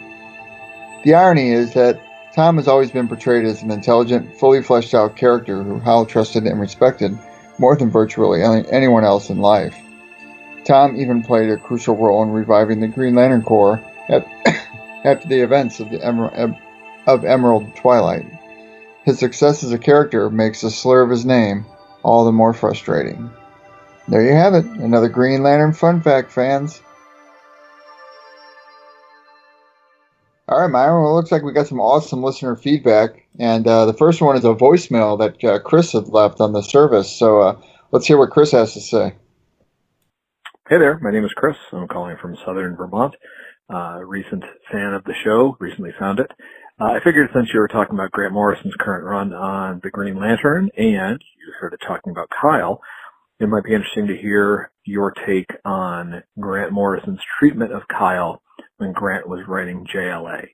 The irony is that Tom has always been portrayed as an intelligent, fully fleshed out character who Hal trusted and respected more than virtually anyone else in life. Tom even played a crucial role in reviving the Green Lantern Corps after the events of Emerald Twilight. His success as a character makes the slur of his name all the more frustrating. There you have it, another Green Lantern Fun Fact, fans. All right, Myron, well, it looks like we got some awesome listener feedback, and the first one is a voicemail that Chris had left on the service, so let's hear what Chris has to say.
Hey there, my name is Chris. I'm calling from southern Vermont. Recent fan of the show, recently found it. I figured since you were talking about Grant Morrison's current run on the Green Lantern and you started talking about Kyle, it might be interesting to hear your take on Grant Morrison's treatment of Kyle when Grant was writing JLA.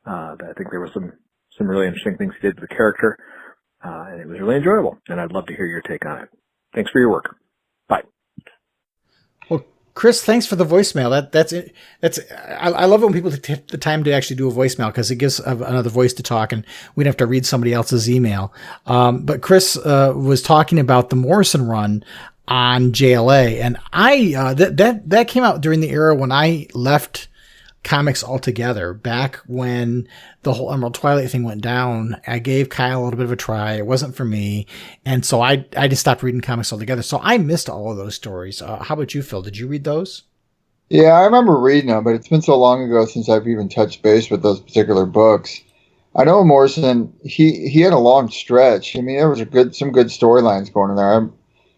I think there were some really interesting things he did to the character, and it was really enjoyable, and I'd love to hear your take on it. Thanks for your work. Bye.
Well, Chris, thanks for the voicemail. I love it when people take the time to actually do a voicemail because it gives another voice to talk, and we don't have to read somebody else's email. But Chris was talking about the Morrison run on JLA, and that came out during the era when I left comics altogether. Back when the whole Emerald Twilight thing went down, I gave Kyle a little bit of a try. It wasn't for me. And so I just stopped reading comics altogether. So I missed all of those stories. How about you, Phil? Did you read those?
Yeah, I remember reading them, but it's been so long ago since I've even touched base with those particular books. I know Morrison, he had a long stretch. I mean, there was some good storylines going in there.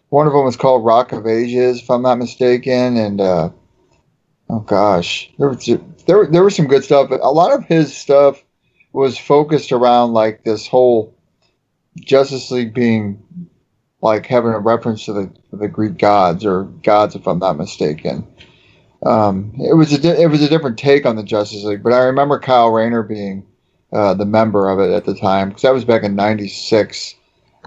One of them was called Rock of Ages, if I'm not mistaken, and oh gosh, there was some good stuff, but a lot of his stuff was focused around like this whole Justice League being like having a reference to the Greek gods or gods, if I'm not mistaken. It was a different take on the Justice League, but I remember Kyle Rayner being the member of it at the time because that was back in '96.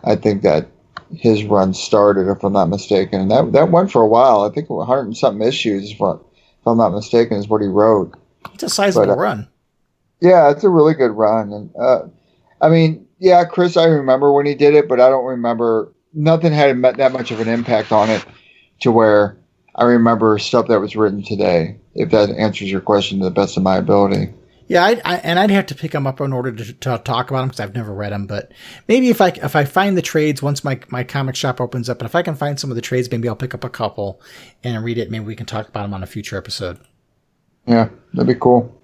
I think that his run started, if I'm not mistaken, and that went for a while. I think 100 and something issues, if I'm not mistaken, is what he wrote.
It's a sizable run.
Yeah, it's a really good run. And I mean, yeah, Chris, I remember when he did it, but I don't remember. Nothing had that much of an impact on it to where I remember stuff that was written today, if that answers your question to the best of my ability.
Yeah, I'd have to pick them up in order to talk about them because I've never read them. But maybe if I find the trades once my comic shop opens up, and if I can find some of the trades, maybe I'll pick up a couple and read it. Maybe we can talk about them on a future episode.
Yeah, that'd be cool.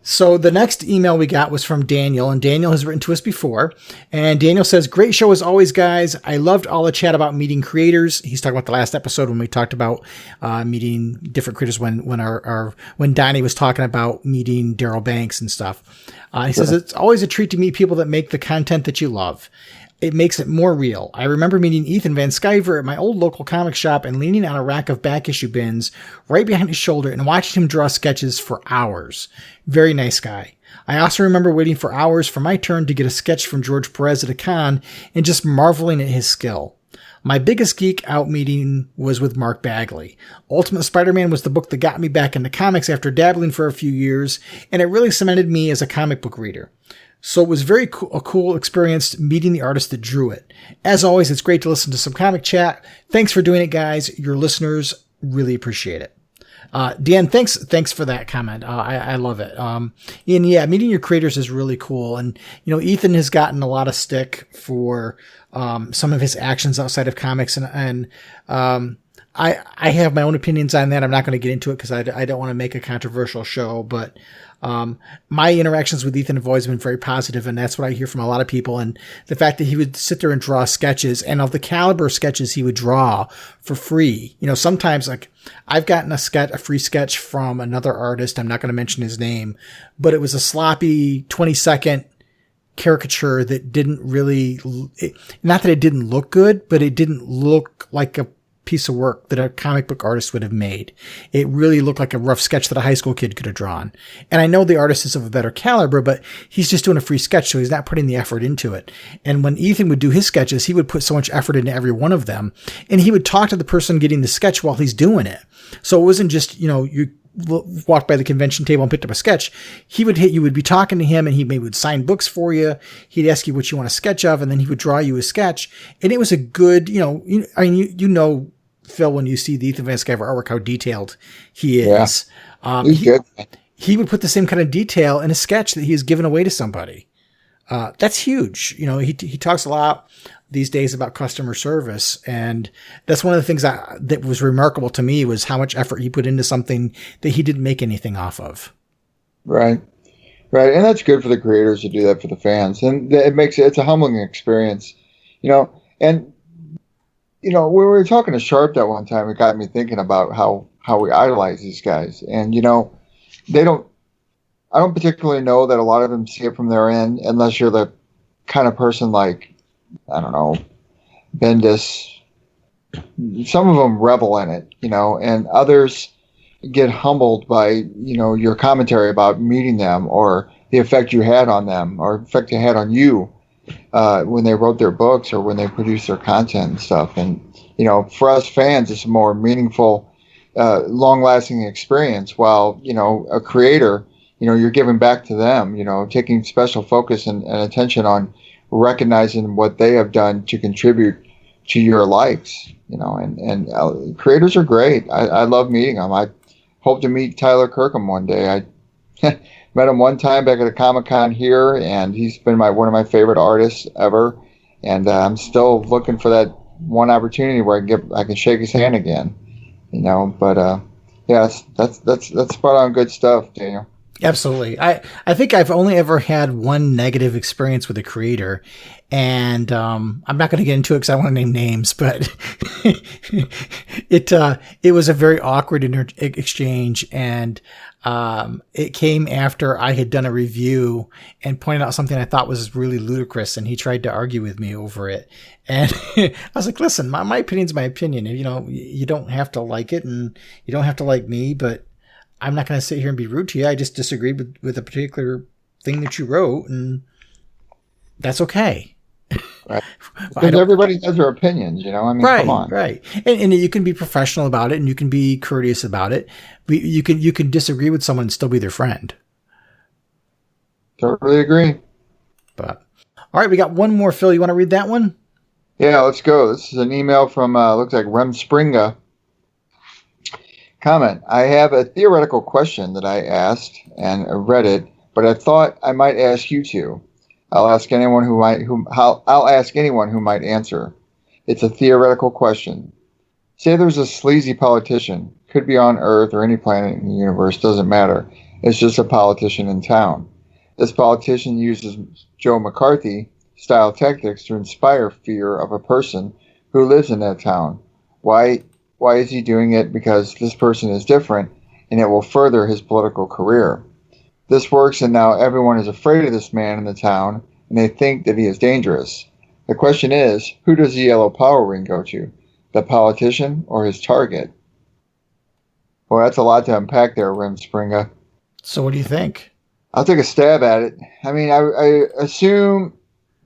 So the next email we got was from Daniel, and Daniel has written to us before. And Daniel says, "Great show as always, guys. I loved all the chat about meeting creators." He's talking about the last episode when we talked about meeting different creators when Donnie was talking about meeting Daryl Banks and stuff. He says, "It's always a treat to meet people that make the content that you love. It makes it more real. I remember meeting Ethan Van Sciver at my old local comic shop and leaning on a rack of back issue bins right behind his shoulder and watching him draw sketches for hours. Very nice guy. I also remember waiting for hours for my turn to get a sketch from George Perez at a con and just marveling at his skill. My biggest geek out meeting was with Mark Bagley. Ultimate Spider-Man was the book that got me back into comics after dabbling for a few years, and it really cemented me as a comic book reader. So it was a cool experience meeting the artist that drew it. As always, it's great to listen to some comic chat. Thanks for doing it, guys. Your listeners really appreciate it." Dan, thanks for that comment. I love it. And yeah, meeting your creators is really cool. And, Ethan has gotten a lot of stick for, some of his actions outside of comics. And I have my own opinions on that. I'm not going to get into it because I don't want to make a controversial show, but, my interactions with Ethan have always been very positive, and that's what I hear from a lot of people. And the fact that he would sit there and draw sketches, and of the caliber of sketches he would draw for free. Sometimes like I've gotten a free sketch from another artist. I'm not going to mention his name, but it was a sloppy 20-second caricature that didn't really, not that it didn't look good, but it didn't look like a piece of work that a comic book artist would have made. It really looked like a rough sketch that a high school kid could have drawn. And I know the artist is of a better caliber, but he's just doing a free sketch, so he's not putting the effort into it. And when Ethan would do his sketches, he would put so much effort into every one of them, and he would talk to the person getting the sketch while he's doing it. So it wasn't just, you walked by the convention table and picked up a sketch. You would be talking to him, and he maybe would sign books for you. He'd ask you what you want a sketch of, and then he would draw you a sketch. And it was a good, Phil, when you see the Ethan Van Sciver artwork, how detailed he is. Yeah.
He's good.
He would put the same kind of detail in a sketch that he has given away to somebody. That's huge. He talks a lot these days about customer service. And that's one of the things that was remarkable to me was how much effort he put into something that he didn't make anything off of.
Right. And that's good for the creators to do that for the fans. And it's a humbling experience, and when we were talking to Sharp that one time, it got me thinking about how we idolize these guys. And, they don't, I don't particularly know that a lot of them see it from their end, unless you're the kind of person like, I don't know, Bendis. Some of them revel in it, and others get humbled by, your commentary about meeting them or the effect you had on them or effect they had on you when they wrote their books or when they produced their content and stuff. And, for us fans, it's a more meaningful, long-lasting experience, while, a creator, you're giving back to them, taking special focus and attention on recognizing what they have done to contribute to your likes, and creators are great. I love meeting them. I hope to meet Tyler Kirkham one day. I met him one time back at a Comic-Con here, and he's been one of my favorite artists ever. And I'm still looking for that one opportunity where I can shake his hand again, But yes, that's spot on good stuff, Daniel.
Absolutely. I think I've only ever had one negative experience with a creator, and I'm not going to get into it because I want to name names, but it was a very awkward exchange, and it came after I had done a review and pointed out something I thought was really ludicrous, and he tried to argue with me over it. And I was like, listen, my opinion's my opinion. You don't have to like it, and you don't have to like me, but I'm not going to sit here and be rude to you. I just disagreed with a particular thing that you wrote, and that's okay.
Right. Because everybody has their opinions,
right,
come on.
Right. And you can be professional about it, and you can be courteous about it. You can disagree with someone and still be their friend.
Totally agree.
But all right, we got one more, Phil. You want to read that one?
Yeah, let's go. This is an email from looks like Rumsey. Comment: I have a theoretical question that I asked and read it, but I thought I might ask you two. I'll ask anyone who might answer. It's a theoretical question. Say there's a sleazy politician, could be on Earth or any planet in the universe, doesn't matter. It's just a politician in town. This politician uses Joe McCarthy style tactics to inspire fear of a person who lives in that town. Why is he doing it? Because this person is different, and it will further his political career. This works, and now everyone is afraid of this man in the town, and they think that he is dangerous. The question is, who does the yellow power ring go to? The politician or his target? Well, that's a lot to unpack there, Rimspringa.
So what do you think?
I'll take a stab at it. I assume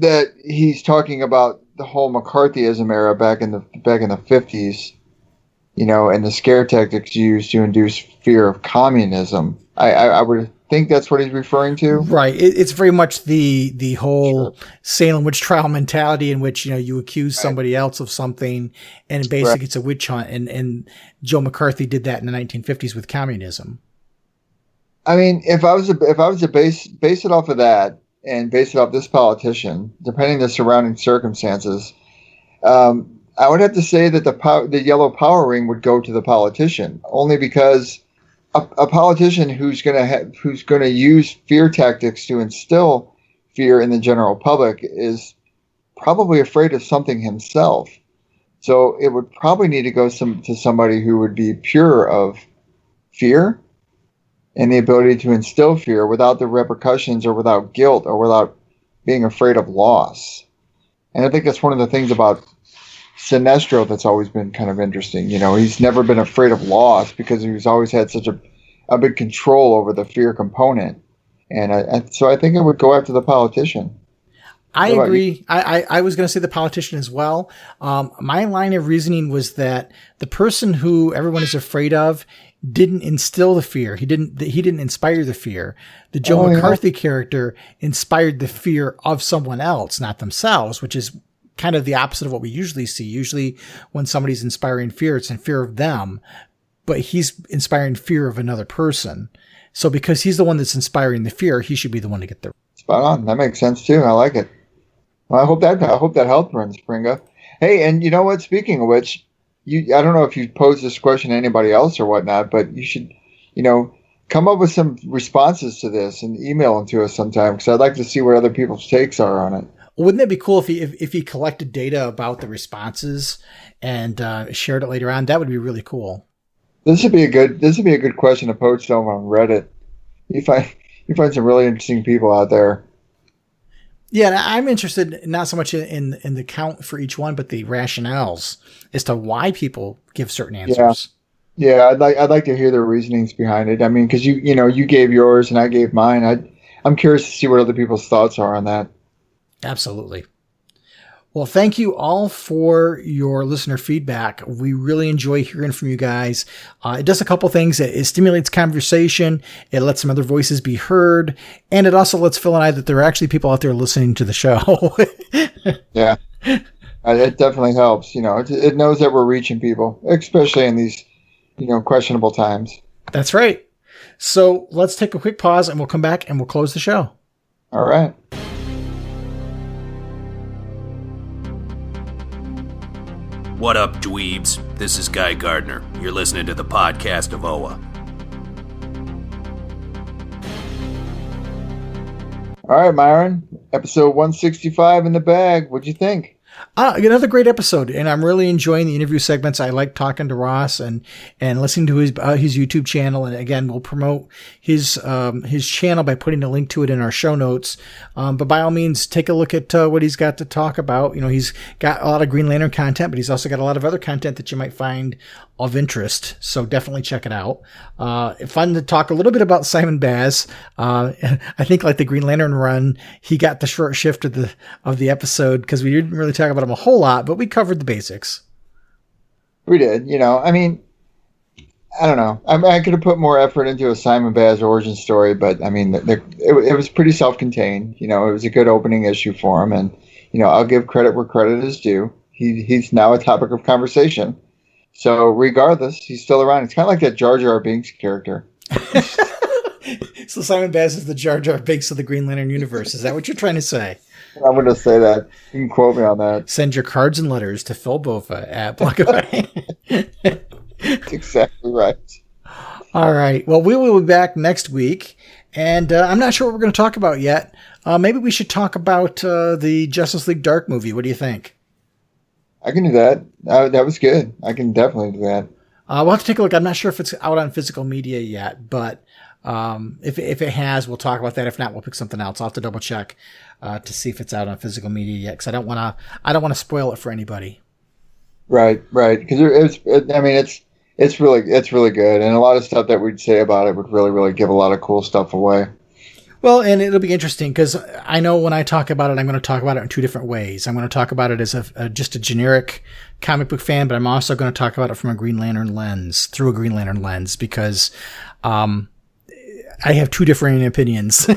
that he's talking about the whole McCarthyism era back in the 50s. And the scare tactics used to induce fear of communism. I would think that's what he's referring to.
Right. It's very much the whole Salem witch trial mentality, in which, you accuse somebody else of something, and basically it's a witch hunt. And Joe McCarthy did that in the 1950s with communism.
If I was to base it off of that and base it off this politician, depending on the surrounding circumstances, I would have to say that the yellow power ring would go to the politician, only because a politician who's going to use fear tactics to instill fear in the general public is probably afraid of something himself. So it would probably need to go to somebody who would be pure of fear and the ability to instill fear without the repercussions or without guilt or without being afraid of loss. And I think that's one of the things about Sinestro that's always been kind of interesting. He's never been afraid of loss because he's always had such a big control over the fear component. And so I think it would go after the politician.
I agree. I was going to say the politician as well. My line of reasoning was that the person who everyone is afraid of didn't instill the fear. He didn't inspire the fear. The Joe McCarthy character inspired the fear of someone else, not themselves, which is kind of the opposite of what we usually see. Usually when somebody's inspiring fear, it's in fear of them, but he's inspiring fear of another person. So because he's the one that's inspiring the fear, he should be the one to get the...
Spot on. That makes sense too. I like it. Well, I hope that helped, Springa. Hey, and you know what? Speaking of which, I don't know if you posed this question to anybody else or whatnot, but you should, come up with some responses to this and email them to us sometime, because I'd like to see what other people's takes are on it.
Wouldn't it be cool if he collected data about the responses and shared it later on? That would be really cool.
This would be a good question to post over on Reddit. some really interesting people out there.
Yeah, and I'm interested not so much in the count for each one, but the rationales as to why people give certain answers.
Yeah, I'd like to hear their reasonings behind it. I mean, because you gave yours and I gave mine. I'm curious to see what other people's thoughts are on that.
Absolutely. Well, thank you all for your listener feedback. We really enjoy hearing from you guys. It does a couple things. It stimulates conversation. It lets some other voices be heard. And it also lets Phil and I that there are actually people out there listening to the show.
Yeah, it definitely helps. It knows that we're reaching people, especially in these, questionable times.
That's right. So let's take a quick pause and we'll come back and we'll close the show.
All right.
What up, dweebs? This is Guy Gardner. You're listening to the podcast of OA.
All right, Myron. Episode 165 in the bag. What'd you think?
Another great episode, and I'm really enjoying the interview segments. I like talking to Ross and listening to his YouTube channel. And again, we'll promote his channel by putting a link to it in our show notes. But by all means, take a look at what he's got to talk about. He's got a lot of Green Lantern content, but he's also got a lot of other content that you might find of interest. So definitely check it out. Fun to talk a little bit about Simon Baz. I think like the Green Lantern run, he got the short shift of the episode because we didn't really talk about him a whole lot, but we covered the basics.
We did. I mean, I don't know. I could have put more effort into a Simon Baz origin story, but I mean, it was pretty self-contained. It was a good opening issue for him, and I'll give credit where credit is due. He's now a topic of conversation. So regardless, he's still around. It's kind of like that Jar Jar Binks character.
So Simon Baz is the Jar Jar Binks of the Green Lantern universe. Is that what you're trying to say?
I'm going to say that. You can quote me on that.
Send your cards and letters to Phil Bova at Blockify.
That's exactly right.
All right. Well, we will be back next week, and I'm not sure what we're going to talk about yet. Maybe we should talk about the Justice League Dark movie. What do you think?
I can do that. That was good. I can definitely do that.
We'll have to take a look. I'm not sure if it's out on physical media yet, but if it has, we'll talk about that. If not, we'll pick something else. I'll have to double check to see if it's out on physical media yet, because I don't want to spoil it for anybody.
Right. Because it's really good, and a lot of stuff that we'd say about it would really, really give a lot of cool stuff away.
Well, and it'll be interesting because I know when I talk about it, I'm going to talk about it in two different ways. I'm going to talk about it as just a generic comic book fan, but I'm also going to talk about it from a Green Lantern lens, through a Green Lantern lens, because I have two differing opinions.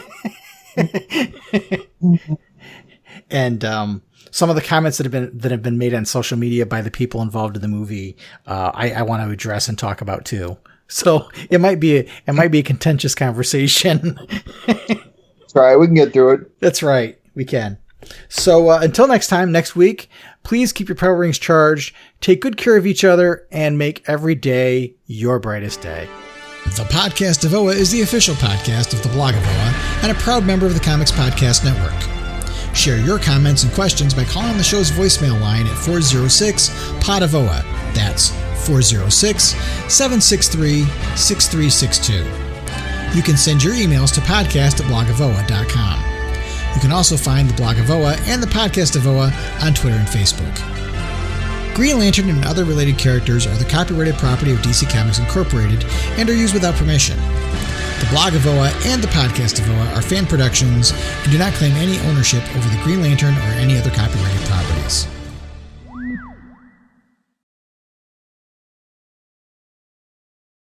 And some of the comments that have been made on social media by the people involved in the movie, I want to address and talk about too. So it might be a contentious conversation.
That's right. We can get through it.
That's right. We can. So until next time, next week, please keep your power rings charged, take good care of each other, and make every day your brightest day. The Podcast of OA is the official podcast of the Blog of OA and a proud member of the Comics Podcast Network. Share your comments and questions by calling the show's voicemail line at 406-POD-OA. That's 406-763-6362. You can send your emails to podcast@blogofoa.com. You can also find the Blog of OA and the Podcast of OA on Twitter and Facebook. Green Lantern and other related characters are the copyrighted property of DC Comics Incorporated and are used without permission. The Blog of OA and the Podcast of OA are fan productions and do not claim any ownership over the Green Lantern or any other copyrighted properties.